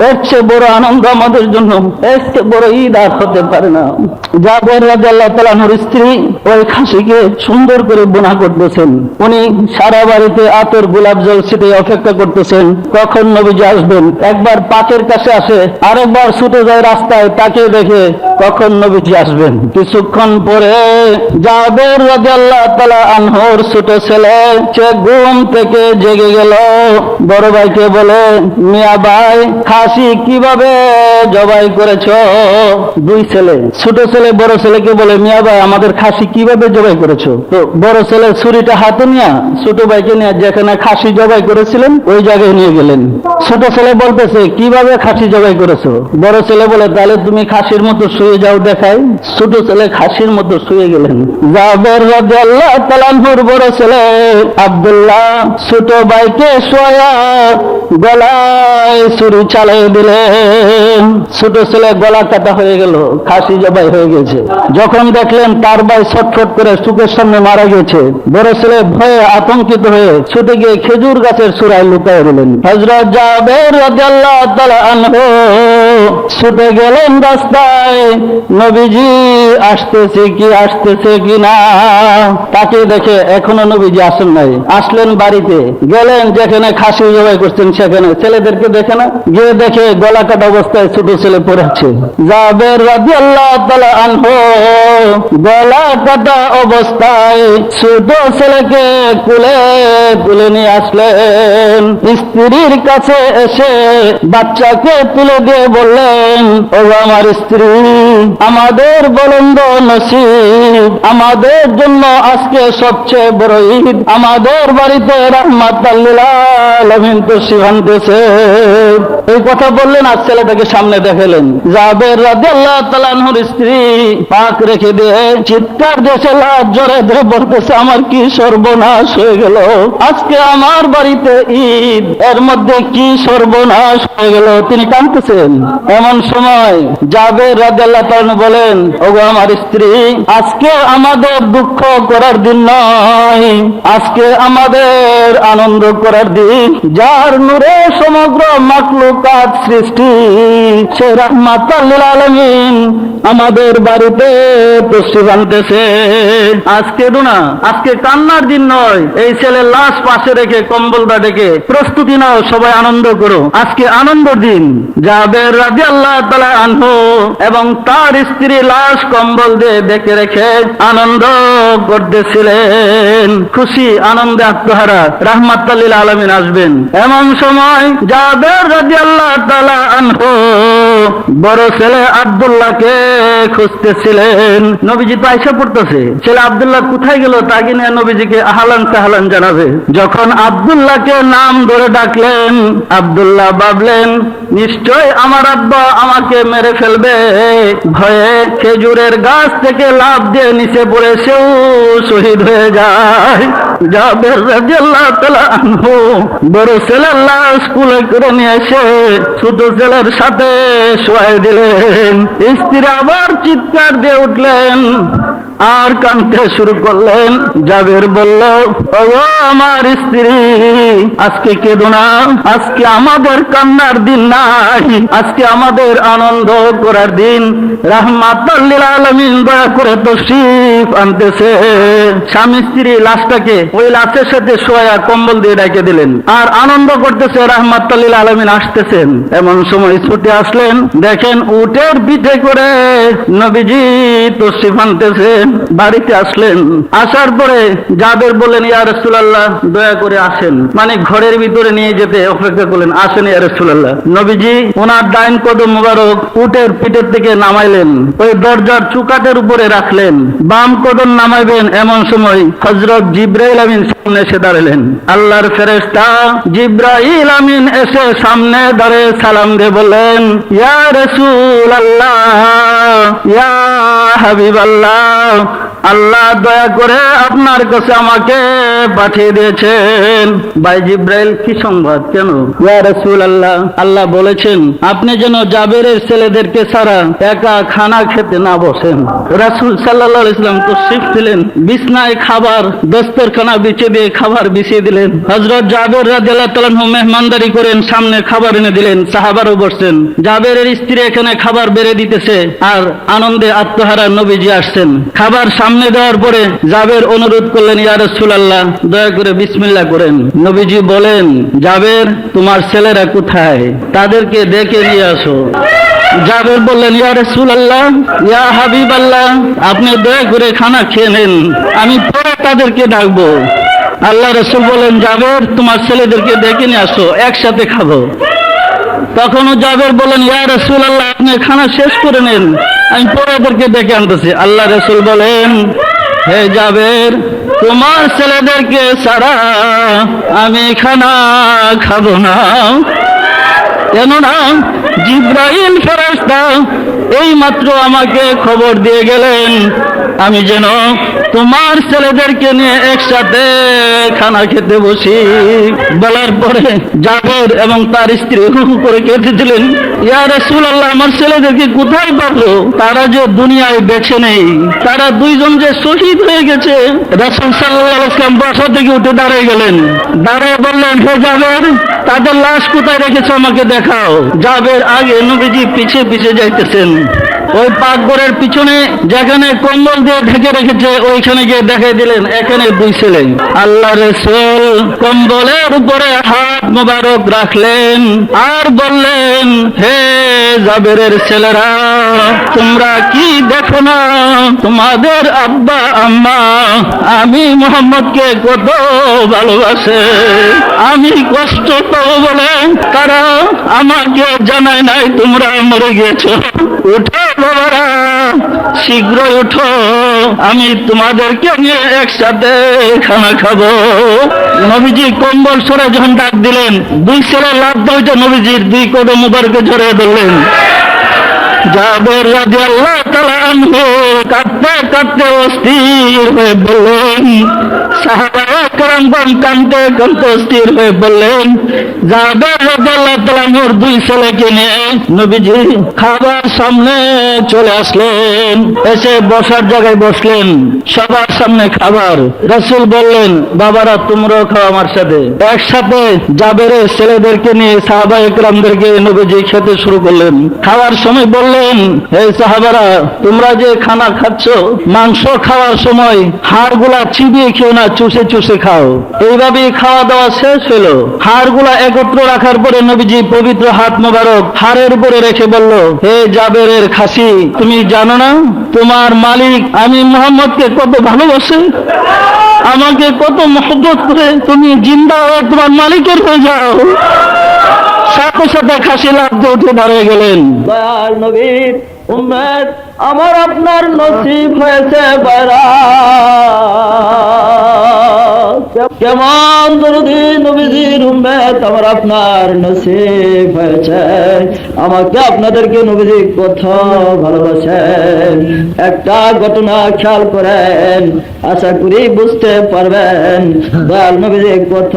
এর চেয়ে বড় আনন্দ আমাদের জন্য, এর চেয়ে বড় ঈদ আর হতে পারে না। জাবের রাদিয়াল্লাহু তাআলা আনহুর স্ত্রী ওই খাসিকে সুন্দর করে বোনা করতেছেন। উনি সারা বাড়িতে আতর গোলাপ জল ছিটিয়ে অপেক্ষা করতেছেন কখন নবীজি আসবেন। একবার পাকের কাছে আসে, আরেকবার ছুটে যায় রাস্তায়, তাকে দেখে কখন নবীজি আসবেন। কিছুক্ষণ পরে জাবের রাদিয়াল্লাহু তাআলা আনহুর ছোট ছেলে সে ঘুম থেকে জেগে গেল। বড় ভাইকে বলে, মিয়া ভাই খাসি কিভাবে জবাই করেছ? দুই ছেলে, ছোট ছেলে বড় ছেলেকে বলে, মিয়া ভাই আমাদের খাসি কিভাবে জবাই করেছো? তো বড় ছেলে ছুরিটা হাতে নিয়ে ছোট ভাইকে নিয়ে যেখানে খাসি জবাই করেছিলেন ওই জায়গায় নিয়ে গেলেন। ছোট ছেলে বলতেছে, কিভাবে খাসি জবাই করেছো? বড় ছেলে বলে, তাহলে তুমি খাসির মতো শুয়ে যাও দেখাই। ছোট ছেলে খাসির মতো শুয়ে গেলেন। জাবের রাদিয়াল্লাহু তাআলা আনহুর বড় ছেলে আব্দুল্লাহ ছোট ভাইকে শোয়া গলায় ছুরি চালিয়ে দিলেন। ছোট ছেলে গলা কাটা হয়ে গেল, খাসি জবাই হয়ে গেছে। যখন দেখলেন তার ভাই ছটফট করে চোখের সামনে মারা গেছে, বড় ছেলে ভয়ে আতঙ্কিত হয়ে ছুটে গিয়ে খেজুর গাছের চূড়ায় লুকিয়ে দিলেন। হযরত জাবের রাদিয়াল্লাহু তাআলা আনহু ছুটে গেলেন রাস্তায়, নবীজি আসতেছে কি না তাকে দেখে এখনো নবীজি আসেন নাই। আসলেন বাড়িতে, গেলেন যেখানে খাসি জবাই করছেন সেখানে, ছেলেদেরকে দেখে না, গিয়ে দেখে গলা কাটা অবস্থায় ছোট ছেলে পড়ে আছে। জাবের রাদিয়াল্লাহু তাআলা আনহু গলা কাটা অবস্থায় ছোট ছেলেকে তুলে নিয়ে আসলেন। স্ত্রীর কাছে এসে বাচ্চাকে তুলে দিয়ে বললেন, ও আমার স্ত্রী, আমাদের বুলন্দ নসিব, আমাদের জন্য আজকে সবচেয়ে বড় ঈদ, আমাদের বাড়িতে রাহমাতুল লিল আলামিন তশরিফ আনতেছে। এই কথা বললেন আর ছেলেটাকে সামনে দেখালেন। জাবের রাদিয়াল্লাহু তাআলা আনহুর স্ত্রী পাক রেখে দিয়ে চিৎকার দিয়েছে, লাজ জোরে ধরে বলতেছে, আমার কি সর্বনাশ হয়ে গেল, আজকে আমার বাড়িতে ঈদ, এর মধ্যে কি সর্বনাশ হয়ে গেল। তিনি কাঁদতেছেন। এমন সময় জাবের রাদিয়াল্লাহু তাআলা বলেন, ওগো আমার স্ত্রী, আজকে আমাদের দুঃখ করার দিন নয়, আজকে আমাদের আনন্দ করার দিন। যার নূরে সমগ্র মাখলুকাত সৃষ্টি, সে রাহমাতুল লিল আলামিন আমাদের বাড়িতে তশরিফ আনতেছে। আজকে না, আজকে কান্নার দিন নয়। এই ছেলের লাশ পাশে রেখে কম্বলটা ডেকে প্রস্তুতি নাও, সবাই আনন্দ করো, আজকে আনন্দ দিন। জাবের রাদিয়াল্লাহু তাআলা আনহু এবং তার স্ত্রী লাশ কম্বল দিয়ে ডেকে রেখে আনন্দ করতেছিলেন। খুশি আনন্দে আত্মহারা, রাহমাতুল লিল আলামিন আসবেন। এমন সময় জাবের রাদিয়াল্লাহু তাআলা আনহু বড় ছেলে আব্দুল্লাহকে খুঁজতেছিলেন। নবীজি তো আয়েশা পড়তেছে, ছেলে আব্দুল্লাহ কোথায় গেল তাকে নিয়ে নবীজিকে আহলান সাহলান জানাবে। যখন আব্দুল্লাহকে নাম ধরে ডাকলেন, আব্দুল্লাহ ভাবলেন, নিশ্চয় আমার আব্বা আমাকে মেরে ফেলবে। ভয়ে খেজুরের গাছ থেকে লাফ দিয়ে নিচে পড়ে সেও শহীদ হয়ে যায়। জাবের রাদিয়াল্লাহু তাআলা আনহু বড় ছেলের লাশ কুলে করে নিয়ে এসে ছোট ছেলের সাথে শোয়াই দিলেন। স্ত্রী আবার চিৎকার দিয়ে উঠলেন,
আর কাঁদতে শুরু করলেন। জাবের বলল, ও আমার স্ত্রী, আজকে কেঁদো না, আজকে আমাদের কান্নার দিন নাই, আজকে আমাদের আনন্দ করার দিন। রাহমাতুল লিল আলামিন দয়া করে তশরিফ আনতেছে। স্বামী স্ত্রী লাশটাকে ওই লাশের সাথে শোয়া কম্বল দিয়ে ঢেকে দিলেন আর আনন্দ করতেছে, রাহমাতুল লিল আলামিন আসতেছেন। এমন সময় ছুটে আসলেন, দেখেন উটের পিঠে করে নবীজি তশরিফ আনতেছেন। বাড়িতে আসলেন, আসার পরে জাবের বললেন, ইয়া রাসূলুল্লাহ দয়া করে আসেন, মানে ঘরের ভিতরে নিয়ে যেতে অপেক্ষা করলেন। আসেন ইয়া রাসূলুল্লাহ। নবীজি ওনার ডাইন কদম মোবারক উটের পিঠের থেকে নামাইলেন, ওই দরজার চুকাটের উপরে রাখলেন। বাম কদম নামাইবেন এমন সময় হযরত জিবরাইল আমিন সামনে এসে দাঁড়ালেন। আল্লাহর ফেরেশতা জিবরাইল আমিন এসে সামনে দাঁড়িয়ে সালাম দিয়ে বললেন, ইয়া রাসূলুল্লাহ, ইয়া হাবিবাল্লাহ, আল্লাহ দয়া করে আপনার কাছে আমাকে পাঠিয়ে দিয়েছেন। ভাই জিবরাইল, কি সংবাদ? কেন? ইয়া রাসূলুল্লাহ, আল্লাহ বলেছেন আপনি যেন জাবেরের ছেলেদেরকে ছাড়া একা খানা খেতে না বসেন। রাসূল সাল্লাল্লাহু আলাইহি ওয়াসাল্লাম তশরিফ দিলেন, বিছনায় খাবার, দস্তরখানা বিছিয়ে দিয়ে খাবার বিছিয়ে দিলেন। হযরত জাবের রাদিয়াল্লাহু তাআলা আনহু মেহমানদারি করেন, সামনে খাবার এনে দিলেন, সাহাবারও বসছেন। জাবেরের স্ত্রী এখানে খাবার বেড়ে দিতেছে আর আনন্দে আত্মহারা নবীজি আসছেন। খাবার সামনে দেওয়ার পরে জাবের অনুরোধ করলেন, ইয়া রাসূলুল্লাহ দয়া করে বিসমিল্লাহ করেন। নবীজি বলেন, জাবের তোমার ছেলেরা কোথায়? তাদেরকে ডেকে নিয়ে আসো। জাবের বললেন, ইয়া রাসূলুল্লাহ, ইয়া হাবিবাল্লাহ, আপনি দয়া করে খানা খেয়ে নেন, আমি পরে তাদেরকে ডাকবো। আল্লাহ রাসূল বলেন, জাবের তোমার ছেলেদেরকে ডেকে নিয়ে আসো, একসাথে খাবো। তখনও জাবের বলেন, ইয়া রাসূলুল্লাহ আপনি খানা শেষ করে নেন, আমি পরে ওদেরকে ডেকে আনতেছি। আল্লাহ রাসূল বলেন, হে জাবের, তোমার ছেলেদেরকে ছাড়া আমি খানা খাবো না। কেননা জিবরাইল ফেরেশতা এই মাত্র আমাকে খবর দিয়ে গেলেন আমি যেন তোমার ছেলেদেরকে নিয়ে একসাথে খানা খেতে বসি। বলার পরে জাবের এবং তার স্ত্রী হু হু করে কেঁদেছিলেন, ইয়া রাসূলুল্লাহ আমার ছেলেদেরকে কোথায় পাবো? তারা যে দুনিয়ায় বেঁচে নেই, তারা দুইজন যে শহীদ হয়ে গেছে। রাসূল সাল্লাল্লাহু আলাইহি ওয়াসাল্লাম বসা থেকে উঠে দাঁড়িয়ে গেলেন, দাঁড়িয়ে বললেন, হে জাবের, তাদের লাশ কোথায় রেখেছো আমাকে দেখাও। জাবের আগে, নবীজি পিছে পিছে যাইতেছেন। ওই পাকঘরের পিছনে যেখানে কম্বল দিয়ে ঢেকে রেখেছে ওইখানে গিয়ে দেখাই দিলেন, এখানে দুই ছেলে। আল্লাহ রাসূল কম্বলের উপরে হাত মোবারক রাখলেন আর বললেন, হে জাবেরের ছেলেরা, তোমরা কি দেখো না তোমাদের আব্বা আম্মা আমি মুহাম্মদকে কত ভালোবাসে? আমি কষ্ট পাবো বলে তারা আমাকে জানায় নাই তোমরা মরে গিয়েছো। উঠো বাবারা, শীঘ্র উঠো, আমি তোমাদেরকে নিয়ে একসাথে খানা খাবো। নবীজি কম্বল সরে যখন ডাক দিলেন, দুই ছেলে লাফ দিয়ে নবীজির দুই কদম মুবারকে জড়িয়ে ধরলেন। জাবের রাদিয়াল্লাহু তাআলা আনহু কাঁদতে কাঁদতে অস্থির হয়ে বললেন, সাহাবায়ে কেরামগণ কাঁদতে কাঁদতে অস্থির হয়ে বললেন, জাবের রাদিয়াল্লাহু তাআলা আনহুর দুই ছেলেকে নিয়ে নবীজি খাবার সামনে চলে আসলেন, এসে বসার জায়গায় বসলেন। সবার সামনে খাবার। রাসূল বললেন, বাবারা তোমরাও খাও আমার সাথে। একসাথে জাবেরের ছেলেদেরকে নিয়ে সাহাবায়ে কেরামদেরকে নবীজি খেতে শুরু করলেন। খাওয়ার সময় বললেন, হে সাহাবারা, তোমরা যে খানা খাচ্ছ, মাংস খাওয়ার সময় হাড়গুলা চিবিয়ে খেও না, চুষে চুষে খাও। এইভাবেই খাওয়া দাওয়া শেষ হলো। হাড়গুলা একত্র রাখার পরে নবীজি পবিত্র হাত মোবারক হাড়ের উপরে রেখে বলল, হে জাবেরের খাসি, তুমি জানো না তোমার মালিক আমি মুহাম্মদকে কত ভালোবাসে, আমাকে কত মহব্বত করে, তুমি জিন্দা হয়ে তোমার মালিকের হয়ে যাও। সাথে সাথে খাসি লাফ দিয়ে উঠে দাঁড়িয়ে গেলেন। দয়াল নবীর উম্মত আমার আপনার নসিব হয়েছে বাইরা। কেমন দরদি নবীজির উম্মত আমার আপনার নসিব হয়েছে। আমাকে আপনাদেরকে নবীজি কত ভালোবাসেন। একটা ঘটনা খেয়াল করেন, আশা করি বুঝতে পারবেন দয়াল নবীজি কত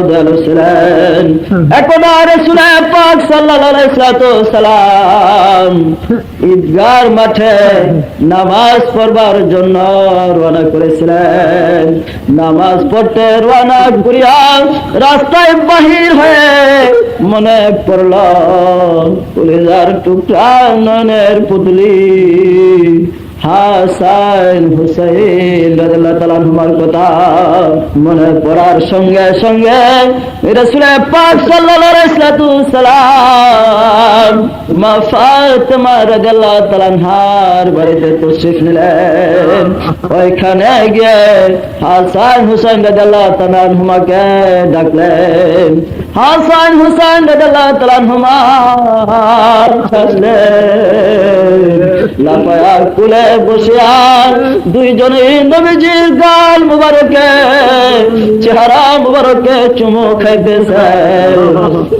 দয়ালু ছিলেন। একদা রাসূল পাক সাল্লাল্লাহু আলাইহি সাল্লাম ঈদগার মাঠে নামাজ পড়বার জন্য রওনা করেছিলেন। নামাজ পড়তে রওনা করিয়া রাস্তায় বাহির হয়ে মনে পড়ল কলিজার টুকরা নয়নের পুতলি হাসান হুসাইন রাদিয়াল্লাহু তাআলা আনহুমার কথা মনে পড়ার সঙ্গে সঙ্গে রাসূল পাক সাল্লাল্লাহু আলাইহি সাল্লাম মা ফাতেমা রাদিয়াল্লাহু তাআলা আনহার বাড়িতে তশরিফ নিলেন। ওইখানে গিয়ে হাসান হুসাইন রাদিয়াল্লাহু তাআলা আনহুমাকে ডাকলেন। হাসান হুসাইন রাদিয়াল্লাহু তাআলা আনহুমা লাফায়া কুলে বসিয়া দুইজনে নবীজির গাল মুবারকে চেহারা মুবারকে চুমু খাইতেছে।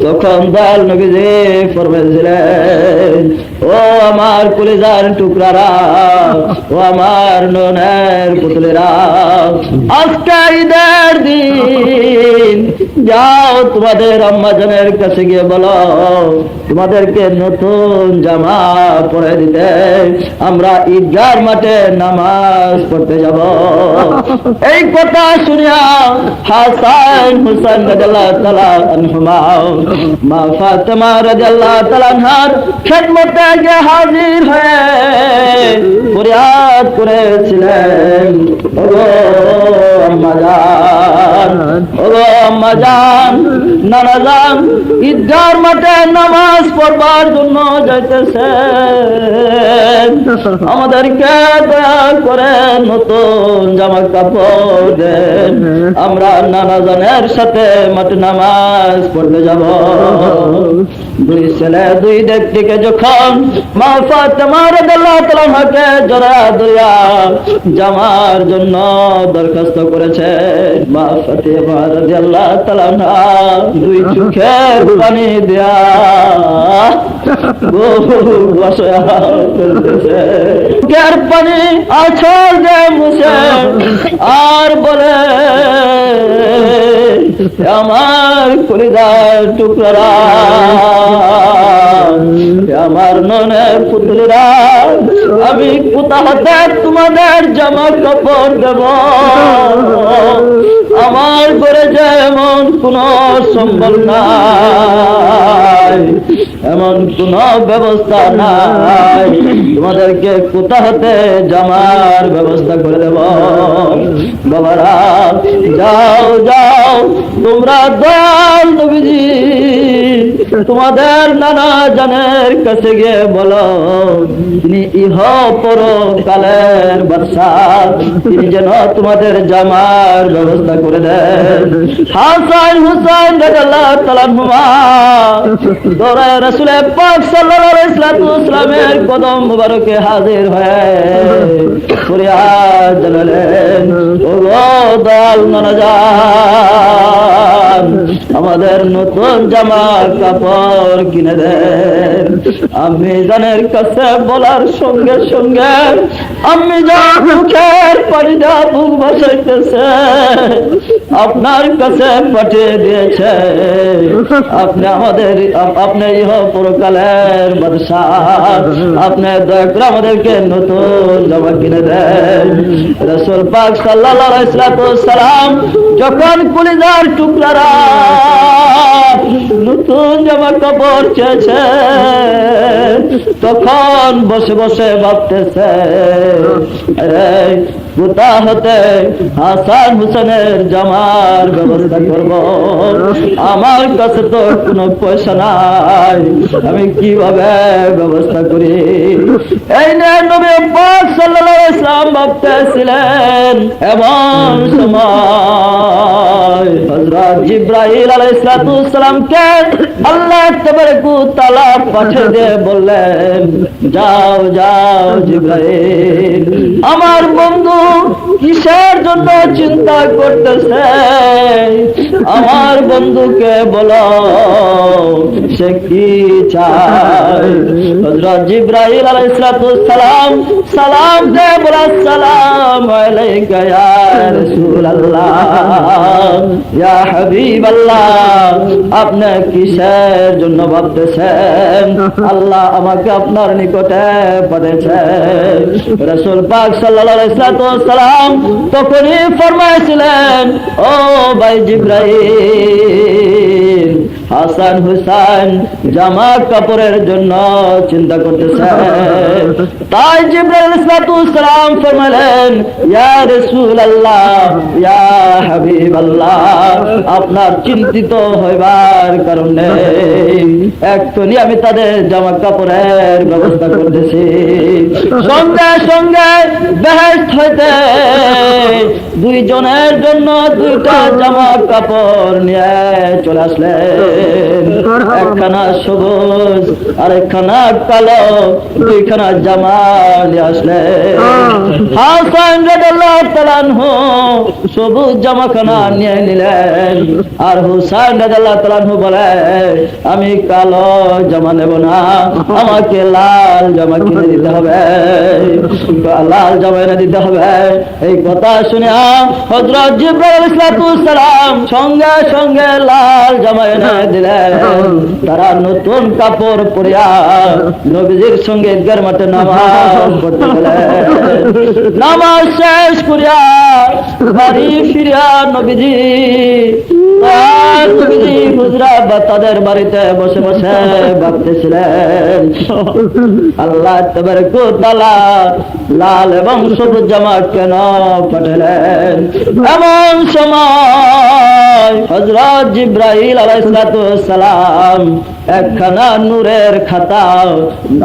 তখন দয়াল নবীজি ফরমাইলেন, ও আমার কলিজার টুকরারা, ও আমার নয়নের পুতলেরা, আজকে ঈদের দিন, যাও তোমাদের আম্মাজানের কাছে গিয়ে বলো তোমাদেরকে নতুন জামা পরে দিতে, আমরা ঈদগার মাঠে নামাজ পড়তে যাব। এই কথা শুনিয়া হাসান হুসাইন রাদিয়াল্লাহু তাআলা আনহুমা মা ফাতেমা রাদিয়াল্লাহু তাআলা আনহার খেদমতে গিয়ে হাজির হয়ে ফরিয়াদ করেছিলেন, ওগো আম্মাজান, ওগো আম্মাজান, নানা জান ঈদগার মাঠে নামাজ পড়বার জন্য যাইতেছে, আমাদেরকে দয়া করে নতুন জামা কাপড় দেন, আমরা নানা জানের সাথে মাঠে নামাজ পড়তে যাব। দুই ছেলে দুই ব্যক্তিকে যখন মা ফাতেমা রাদিয়াল্লাহু তাআলা আনহাকে জড়া ধরিয়া জামার জন্য দরখাস্ত করেছে, মা ফাতেমা রাদিয়াল্লাহু তাআলা আনহা দুই চোখের পানি দিয়া চোখের পানি আছর দে মুছে আর বলে, আমার কলিজার টুকরা, আমার নয়নের পুতলিরা, আমি কোথা হতে তোমাদের জামা কাপড় দেব? আমার ঘরে যে এমন কোন সম্বল নাই, এমন কোন ব্যবস্থা নাই, তোমাদেরকে কোথা হতে জামার ব্যবস্থা করে দেব? বাবারা যাও যাও, তোমরা দয়াল নবীজি তোমাদের নানা জানের কাছে গিয়ে বলো, তিনি ইহ পরকালের বাদশাহ, তিনি যেন তোমাদের জামার ব্যবস্থা করে দেন। হাসান হুসাইন রাদিয়াল্লাহু তাআলা আনহুমা দৌড়ায় রাসূল পাক সাল্লাল্লাহু আলাইহি ওয়াসাল্লামের কদম মুবারকে হাজির হয়ে ফরিয়াদ জানালেন, ও দয়াল নানা জান, আমাদের নতুন জামা কাপড় কিনে দেন। আমি জানের কাছে বলার সঙ্গে সঙ্গে আমি যা মুখের পানিটা বুক বসাইতেছে, আপনার কাছে পাঠিয়ে দিয়েছে। আপনি আমাদের, আপনি ইহ পরকালের বাদশাহ, আপনি দয়া করে আমাদেরকে নতুন জামা কিনে দেন। রাসূল পাক সাল্লাল্লাহু আলাইহি ওয়াসাল্লাম যখন কলিজার টুকরারা নতুন জামা কাপড় চেয়েছে, তখন বসে বসে ভাবতেছে, কোথা হতে হাসান হুসেনের জামার ব্যবস্থা করব? আমার কাছে তো কোনো পয়সা নাই, আমি কিভাবে ব্যবস্থা করি? এই নিয়ে নবী পাক সাল্লাল্লাহু আলাইহি ওয়াসাল্লাম ভাবতেছিলেন। এমন সময় হযরত জিব্রাইল আলাইহিস সালামকে আল্লাহ তাবারক ওয়া তাআলা পাঠিয়ে দিয়ে বললেন, যাও যাও জিব্রাইল, আমার বন্ধু কিসের জন্য চিন্তা করতেছে, আমার বন্ধুকে বলো সে কি চায়। হযরত জিব্রাইল আলাইহিস সালাম সালাম দিয়ে বলে, আসসালামু আলাইকা ইয়া রাসূলুল্লাহ, ইয়া হাবিবাল্লাহ, আপনি কিসের জন্য ভাবতেছেন? আল্লাহ আমাকে আপনার নিকটে পাঠিয়েছেন। রাসূল পাক সাল্লাল্লাহু আলাইহি ওয়াসাল্লাম তখনই ফরমাইছিলেন, ও ভাই জিব্রাইল, হাসান হুসাইন জামা কাপড়ের জন্য চিন্তা করতেছেন। তাই জিব্রাইল আলাইহিস সালাম ফরমালেন, ইয়া রাসূলুল্লাহ, ইয়া হাবিবাল্লাহ, আপনার চিন্তিত হইবার কারণ নেই, এক্ষুনি আমি তাদের জামা কাপড়ের ব্যবস্থা করতেছি। সঙ্গে সঙ্গে বেহেশত হইতে দুইজনের জন্য দুইটা জামা কাপড় নিয়ে চলে আসলেন। একখানা সবুজ আর একখানা কালো, দুইখানা জামা নিয়ে আসলেন। হাসান রাদিয়াল্লাহু তাআলা আনহু সবুজ জামাখানা নিয়ে নিলেন, আর হুসাইন রাদিয়াল্লাহু তাআলা আনহু বলে, আমি কালো জামা নেব না, আমাকে লাল জামা কিনে দিতে হবে, লাল জামা এনে দিতে হবে। এই কথা শুনে হযরত জিবরাইল আলাইহিস সালাম সঙ্গে সঙ্গে লাল জামা এনে দিলেন। তারা নতুন কাপড় পরিয়া নবীজির সঙ্গে ঈদগার মাঠে নামাজ পড়তে গেলেন। নামাজ শেষ করিয়া বাড়ি ফিরিয়া নবীজি হুজরা বা তাদের বাড়িতে বসে বসে ভাবতেছিলেন, আল্লাহ তাবারক ওয়া তাআলা লাল এবং সবুজ জামা কেন পাঠালেন। এমন সময় হযরত জিব্রাইল আলাইহিস সালাম একখানা নূরের খাতা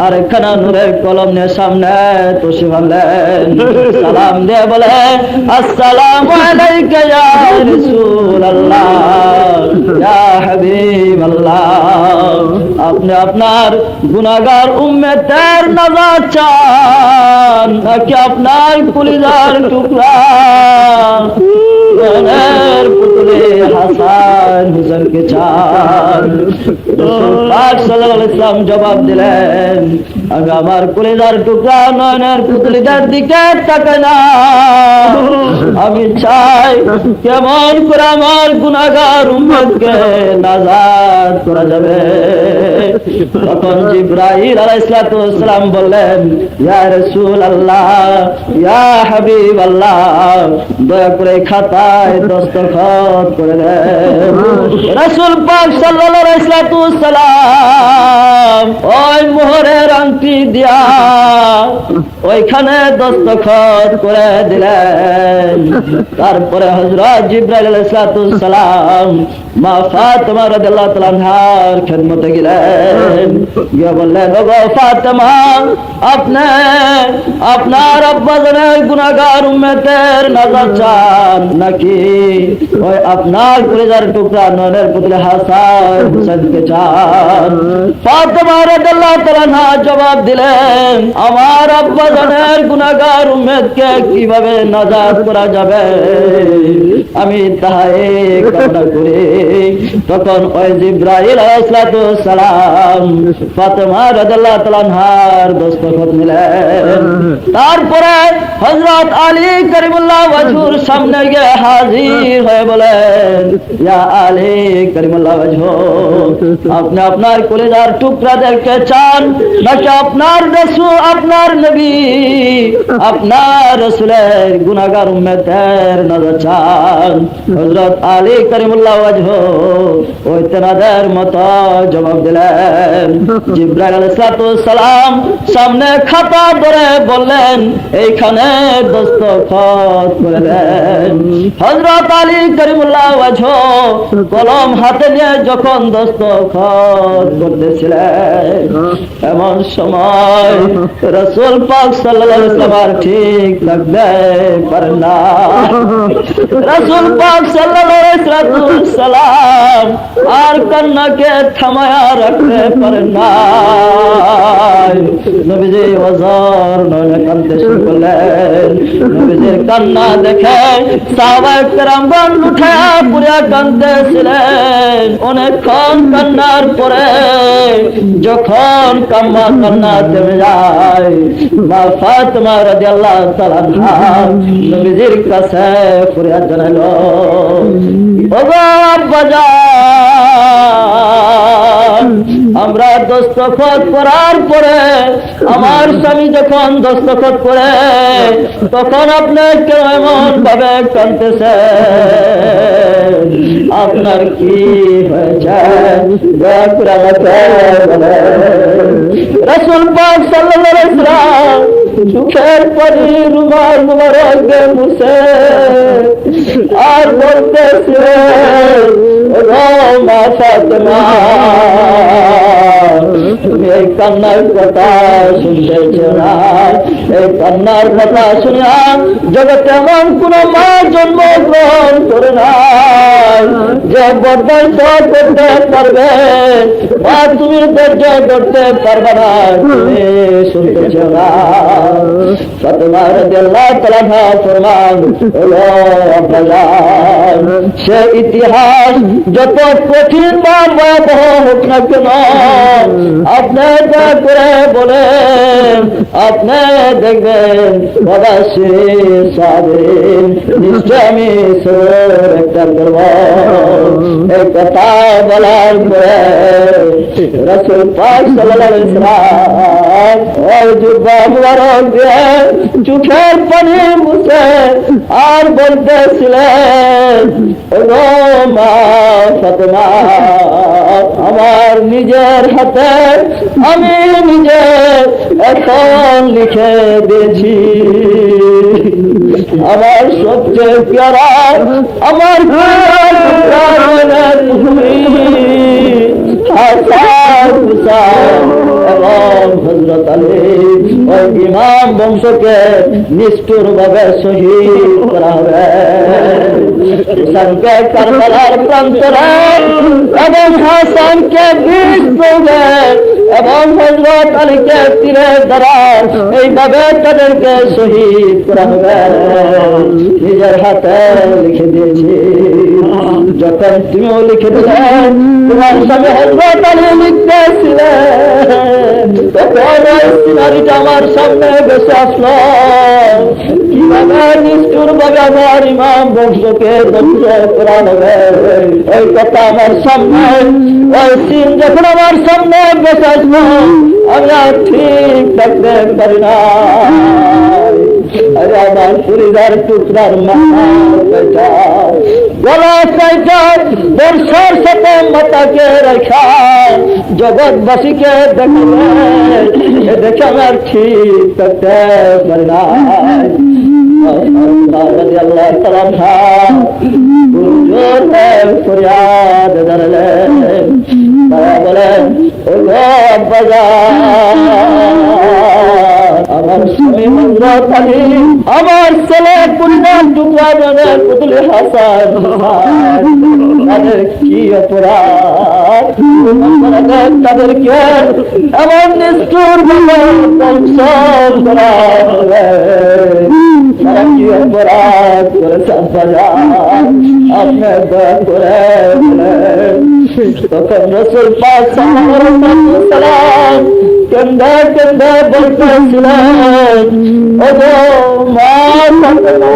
আর একখানা নূরের কলম নিয়ে সামনে তশরিফ আনলেন। সালাম দিয়ে বলে, আসসালামু আলাইকা ইয়া রাসূলুল্লাহ, ইয়া হাবিবাল্লাহ, আপনি আপনার গুনাহগার উম্মতের নাজাত চান নাকি আপনার কলিজার টুকরা পুত্রে হাসান হুসাইনকে চান? রাসূল পাক সাল্লাল্লাহু আলাইহি ওয়াসাল্লাম জবাব দিলেন, আমি আমার কলিজার টুকরা নয়নের পুতলিদের দিকে তাকাই না, আমি চাই কেমন করে আমার গুনাহগার উম্মতকে নাজাত করা যাবে। তখন জিবরাইল আলাইহিস সালাম বললেন, ইয়া রাসূলুল্লাহ, ইয়া হাবিবাল্লাহ, দয়া করে খাতায় দস্তখত করে দেন। রাসূল পাক সাল্লাল্লাহু আলাইহি সাল্লাম ওই মোহরের আংটি দিয়া ওইখানে দস্তখত করে দিলেন। তারপরে হযরত জিবরাইল আলাইহিস সালাম মা ফাতেমা রাদিয়াল্লাহু তাআলা আনহার খিদমতে গেলেন। গিয়ে বললেন, ওগো ফাতেমা, আপনি আপনার আব্বাজানের গুনাহগার উম্মতের নাজাত চান নাকি ওই আপনার কলিজার টুকরা নয়নের পুত্র হাসান হুসাইনকে চান? ফাতেমা রাদিয়াল্লাহু তাআলা আনহা জবাব দিলেন, আমার আব্বাজানের গুনাহগার উম্মতকে কিভাবে নাজাত করা যাবে, আমি তাহাই কামনা করি। তখন ওই জিবরাইল আলাইহিস সালাম ফাতেমা রাদিয়াল্লাহু তাআলা আনহার দস্তখত নিলেন। তারপরে হযরত আলী কারিমুল্লাহ ওয়াজহুর সামনে গিয়ে হাজির হয়ে বলেন, ইয়া আলী কারিমুল্লাহ ওয়াজহু, আপনি আপনার কলিজার টুকরাদেরকে চান নাকি আপনার রাসূল, আপনার নবী, আপনার রাসূলের গুনাহগার উম্মতের নাজাত চান? হযরত আলী কারিমুল্লাহ ওয়াজহু ওই তেনাদের মতো জবাব দিলেন। জিবরাইল আলাইহিস সালাম সামনে খাতা ধরে বললেন, এইখানে দস্তখত করে দেন। হযরত আলী কারিমুল্লাহ ওয়াজহু কলম হাতে নিয়ে যখন দস্তখত করতেছিলেন, এমন সময় রাসূল পাক সাল্লাল্লাহু আলাইহি ওয়াসাল্লাম ঠিক লাগতে পারেন না। রাসূল পাক সাল্লাল্লাহু আলাইহি সালাম আর কান্নাকে থামায়া রাখতে পারেন না। নবীজি ওয়াজার নয়নে কাঁদতে শুরু করলেন। নবীজির কান্না দেখে সাহাবায়ে কেরামগণ উঠায়া পুরিয়া কাঁদতেছিলেন। অনেকক্ষণ কান্নার পরে যখন কান্না থেমে যায়, মা ফাতেমা রাদিয়াল্লাহু তাআলা নবীজির কাছে ফরিয়াদ জানালো, ওগো আব্বাজান, আমরা দস্তখত করার পরে আমার স্বামী যখন দস্তখত করে তখন আপনি কেন এমন ভাবে কাঁদতেছেন? আপনার কি হয়েছে? দয়া করে আমাকে বলেন। রাসূল পাক সাল্লাল্লাহু আলাইহি ওয়াসাল্লাম চোখের পানি রুমাল মুবারক দিয়ে মুছে আর বলতেছিলেন, ওগো মা ফাতেমা, তুমি এই কান্নার কথা শুনতেছ না? এই কান্নার কথা শুনিয়া জগতে এমন কোন মা জন্মগ্রহণ করে নাই যে বরদাস্ত করতে পারবে। মা তুমি ধৈর্য করতে পারবে না, তুমি শুনতেছ না? ফাতেমা রাদিয়াল্লাহু তাআলা ফরমান, ওগো আব্বাজান, সে ইতিহাস যত কঠিন বা ভয়াবহ হোক না কেন, আপনি দয়া করে বলেন, আপনি দেখবেন অবশ্যই সাবেন নিশ্চয় আমি একটা করব। এই কথা বলার পরে রাসূল পাক সাল্লাল্লাহু আলাইহি ওয়াসাল্লাম ওই জুব্বা মুবারক দিয়ে চোখের পানি মুছে আর বলতেছিলেন, ওগো মা ফাতেমা, আমার নিজের হাতে আমি নিজে এখন লিখে দিয়েছি, আমার সবচেয়ে প্যারা আমার এবং হযরত আলী ওই ইমাম বংশকে নিষ্ঠুর ভাবে শহীদ করা হবে। হাসানকে কারবালার প্রান্তরে এবং হাসানকে বিষ দেবে এবং হযরত আলীকে তীরের দ্বারা এইভাবে তাদেরকে শহীদ করা হবে। নিজের হাতে লিখে দিয়েছি। যখন তুমিও লিখে দিলেন, তোমার সামনে হযরত আলী লিখতেছিলেন, তখন ওই সিনারিটা আমার সামনে বেশি আসলো। কিভাবে নিষ্ঠুর ভাবে আমার ইমাম বংশকে ধ্বংস করা হবে, ওই কথা আমার সামনে, ওই সিন যখন আমার সামনে বেশি আসলো, আমি আর ঠিক থাকতে পারি না। আরে আমার পরিবার টুকরার মাথা গলা চাইটা বর্ষার সাথে মাতাকে রেখা জগৎবাসীকে দেখবে, দেখে আমার ঠিক থাকতে পারি না। আল্লাহ তাআলা ফরিয়াদ জানালেন, বলেন, ওগো আব্বাজান, আমার স্বামী হযরত আলী, আমার ছেলে পরিবার টুকরা জনের পুতুল হাসান, তাদের কি অপরাধ? তাদেরকে এমন নিষ্ঠুর ভাবে ধ্বংস করা হবে। তারা কি অপরাধ করেছে আব্বাজান? আপনি দয়া করে বলেন। তখন রাসূল পাক সাল্লাল্লাহু আলাইহি ওয়াসাল্লাম কেন্দে কেন্দে বলতেছিলেন, ওগো মা ফাতেমা,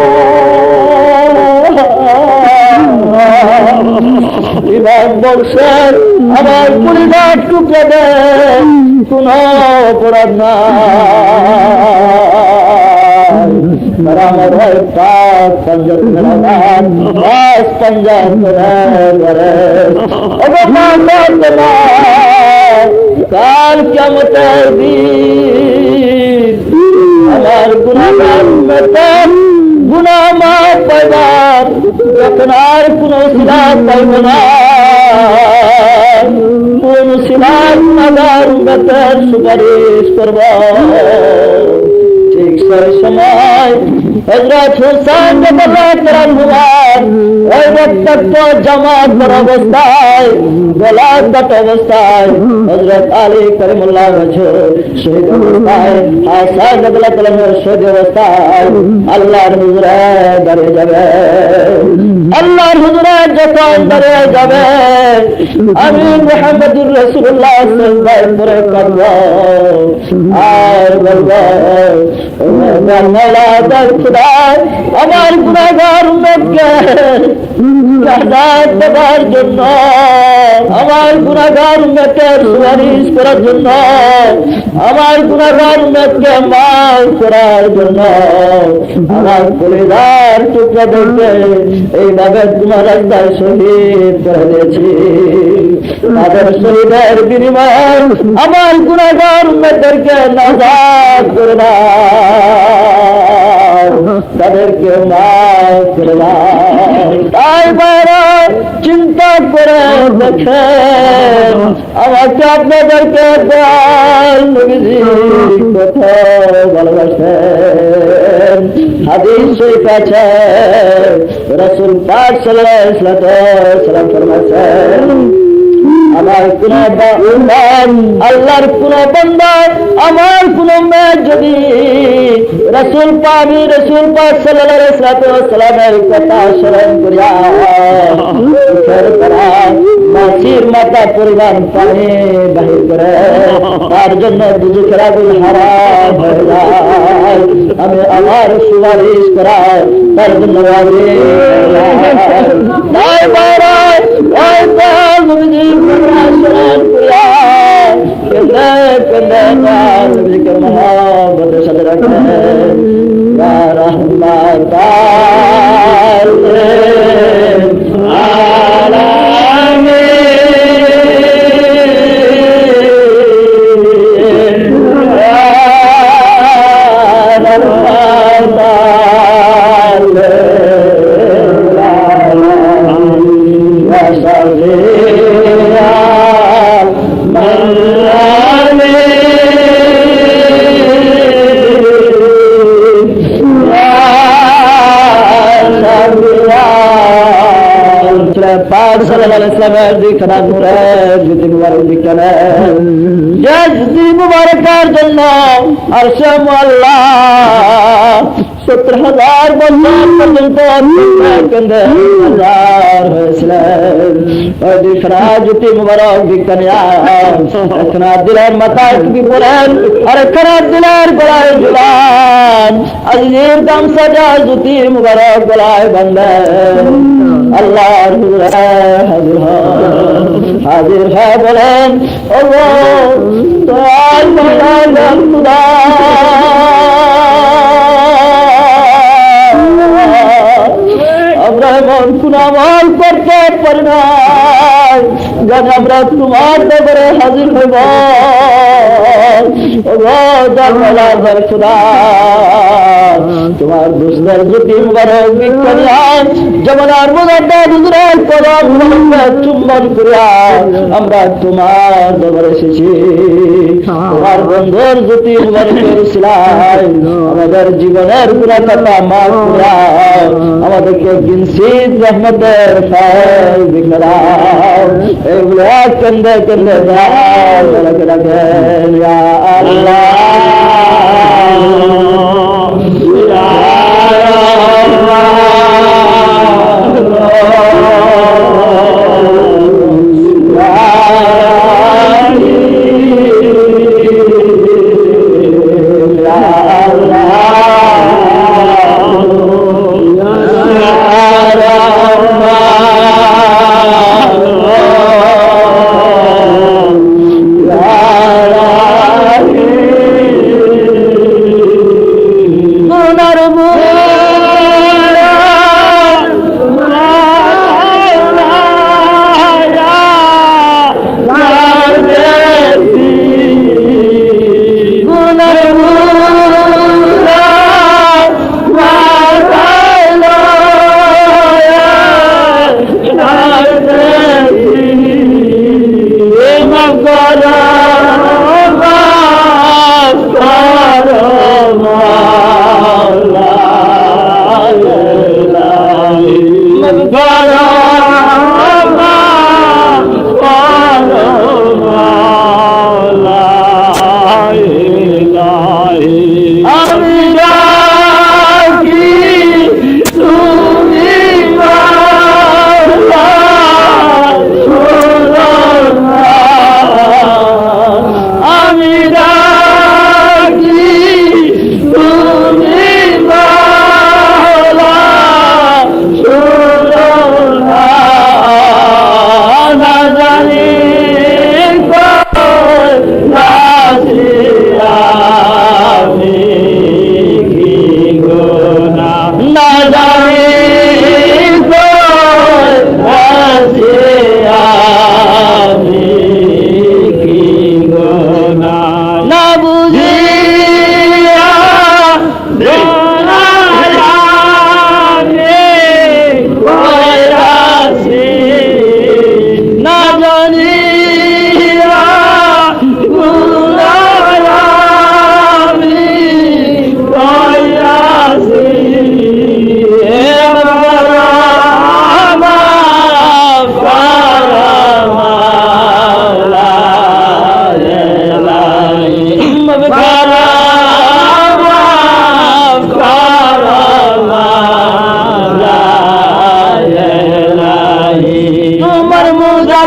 ইমাম বংশের আমার পরিবার টুকরে দেন, কোন অপরাধ না। আমার পাক পঞ্জাব কাল কিয়ামতের দিন আমার গুনাহগার উম্মতের গুনাহ মাফ পাইবার যখন আর কোন সিলাত পাইব না, কোন সিলাত গুনাহগার উম্মতের সুপারিশ করব। ঠিক ওই সময় হযরত হুসাইন রাদিয়াল্লাহু তাআলা ওই রক্তাক্ত জামাত অবস্থায় গলা কাটা অবস্থায় হযরত আলী কারিমুল্লাহ ওয়াজহ শহীদ অবস্থায় হাসান রাদিয়াল্লাহু তাআলা শহীদ অবস্থায় আল্লাহর হুজুরে দাঁড়িয়ে যাবে। আল্লাহর হুজুরে যখন দাঁড়িয়ে যাবে আমি মুহাম্মদুর রাসূলুল্লাহ সাল্লাল্লাহু আলাইহি ওয়াসাল্লাম কাঁদব আর বলবো আমার গুনাহগার উম্মতকে নাজাত দেওয়ার জন্য, আমার গুনাহগার উম্মতকে সুপারিশ করার জন্য, আমার গুনাহগার উম্মতকে মাফ করার জন্য আমার পরিবার টুকরাদেরকে এইভাবে তোমার রাস্তায় শহীদ করে দিয়েছি। তাদের শহীদের বিনিময়ে আমার গুনাহগার উম্মতদেরকে নাজাত করে দাও, তাদেরকে মাফ করে দাও। তাই বাইরে চিন্তা করে দেখেন আমাকে আপনাদেরকে দয়াল নবীজি কত ভালোবাসেন। হাদিস শরীফ আছে রাসূল পাক সাল্লাল্লাহু আলাইহি ওয়াসাল্লাম ফরমায়েছেন আমার কোন আল্লাহর কোন বান্দা আমার কোন মেয়ে যদি রাসূল পাক সাল্লাল্লাহু আলাইহি ওয়াসাল্লামের কথা স্মরণ করিয়া মাসির মাথা পরিমাণ পানি বাহির করে তার জন্য দুজকের আগুন হারাম হয়ে যায়, আমি আমার সুপারিশ করা তার জন্য তাই বাইরে সাথে রাখেন পাক সাল্লাল্লাহু আলাইহি ওয়াসাল্লামের দিকরা নূরের জ্যোতি মুবারক দিকরা জ্যোতি মুবারকের জন্য আরশে আল্লাহ 70,000 বছর পর্যন্ত কেন্দ্রে হাজার হয়েছিলেন। ওই দিকরা জ্যোতি মুবারক দিকরা একখানা দিলের মাথায় টুপি পরেন আর একখানা দিলের গলায় ঝুলান, আজিজের গামছা যা জ্যোতি মুবারক গলায় বাঁধেন। আল্লাহর হুজুরে হাজির হয়ে বলেন আল্লাহ দয়াল মাওলানা খুদা আমরা এমন কোন আমল করতে পারি না যেন আমরা তোমার দরবারে হাজির হইব। তোমার দুষ্টের জ্যোতি মুবারক বিজ্ঞান যেমন চুম্বন করিয়া আমরা তোমার দরবারে এসেছি। তোমার বন্ধুর জ্যোতি মুবারকের সিলাই আমাদের জীবনের পুরা কথা মাফ করিয়া আমাদেরকে গিনসিদ রহমতের ফায়দ দিলাও। এগুলো কেন্দ্রে কেন্দ্রে রাখেন ইয়া আল্লাহ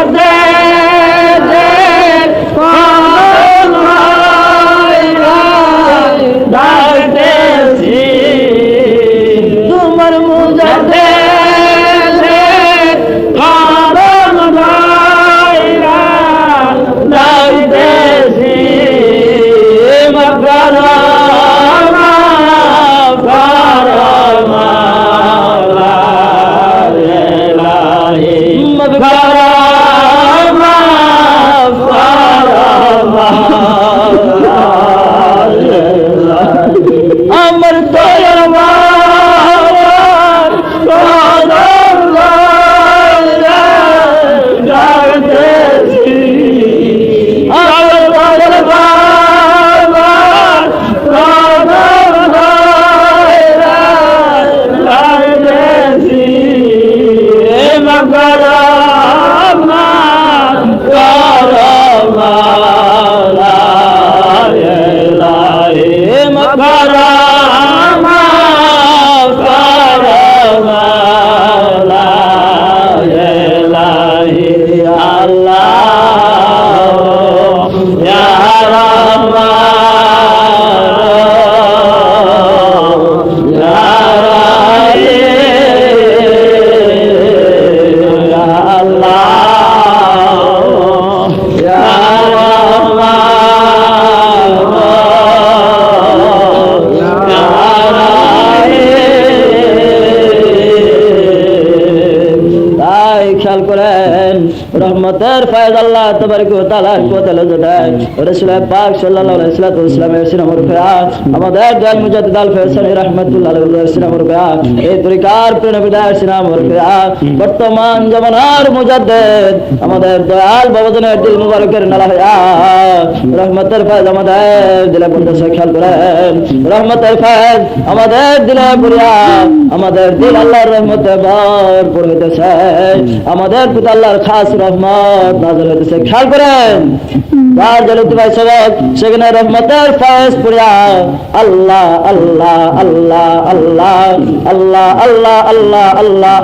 মুজাদ্দিদ ডাকতেছি তোমার মুজাদ্দিদ কারণ গায়রা ডাকতেছি মাগরা আমার দয়ার ডাকতেছি আমার ডাকতেছি মগরা খেয়াল করেন রহমতের ফয়েজ আল্লাহ তাবারক ওয়া তাআলার কোতালে দেয় রাসূল পাক সাল্লাল্লাহু আলাইহি ওয়াসাল্লামের সিনামুর ফিয়াত আমাদের দয়াল মুজাদ্দিদ আল ফয়সালী রাহমাতুল্লাহ আলাইহি সিনামুর ফিয়াত এই তরিকার প্রেরণাবিদার সিনামুর ফিয়াত বর্তমান জামানার মুজাদ্দিদ আমাদের দয়াল বাবাজানের দিল মুবারকের নালা হায়াত রহমতের ফয়েজ আমাদের দিলে পড়তেছে খেয়াল করেন রহমতের ফয়েজ আমাদের দিলে পড়িয়া আমাদের দিল আল্লাহর রহমতে ভরপুর হইতেছে আমাদের প্রতি আল্লাহর খাস রহমত নাযিল হইতেছে খেয়াল করেন যার জ্বলিত ভাই সবক সেখানে রহমতের ফয়েজ পড়িয়া আল্লাহ আল্লাহ আল্লাহ আল্লাহ আল্লাহ আল্লাহ আল্লাহ আল্লাহ আল্লাহ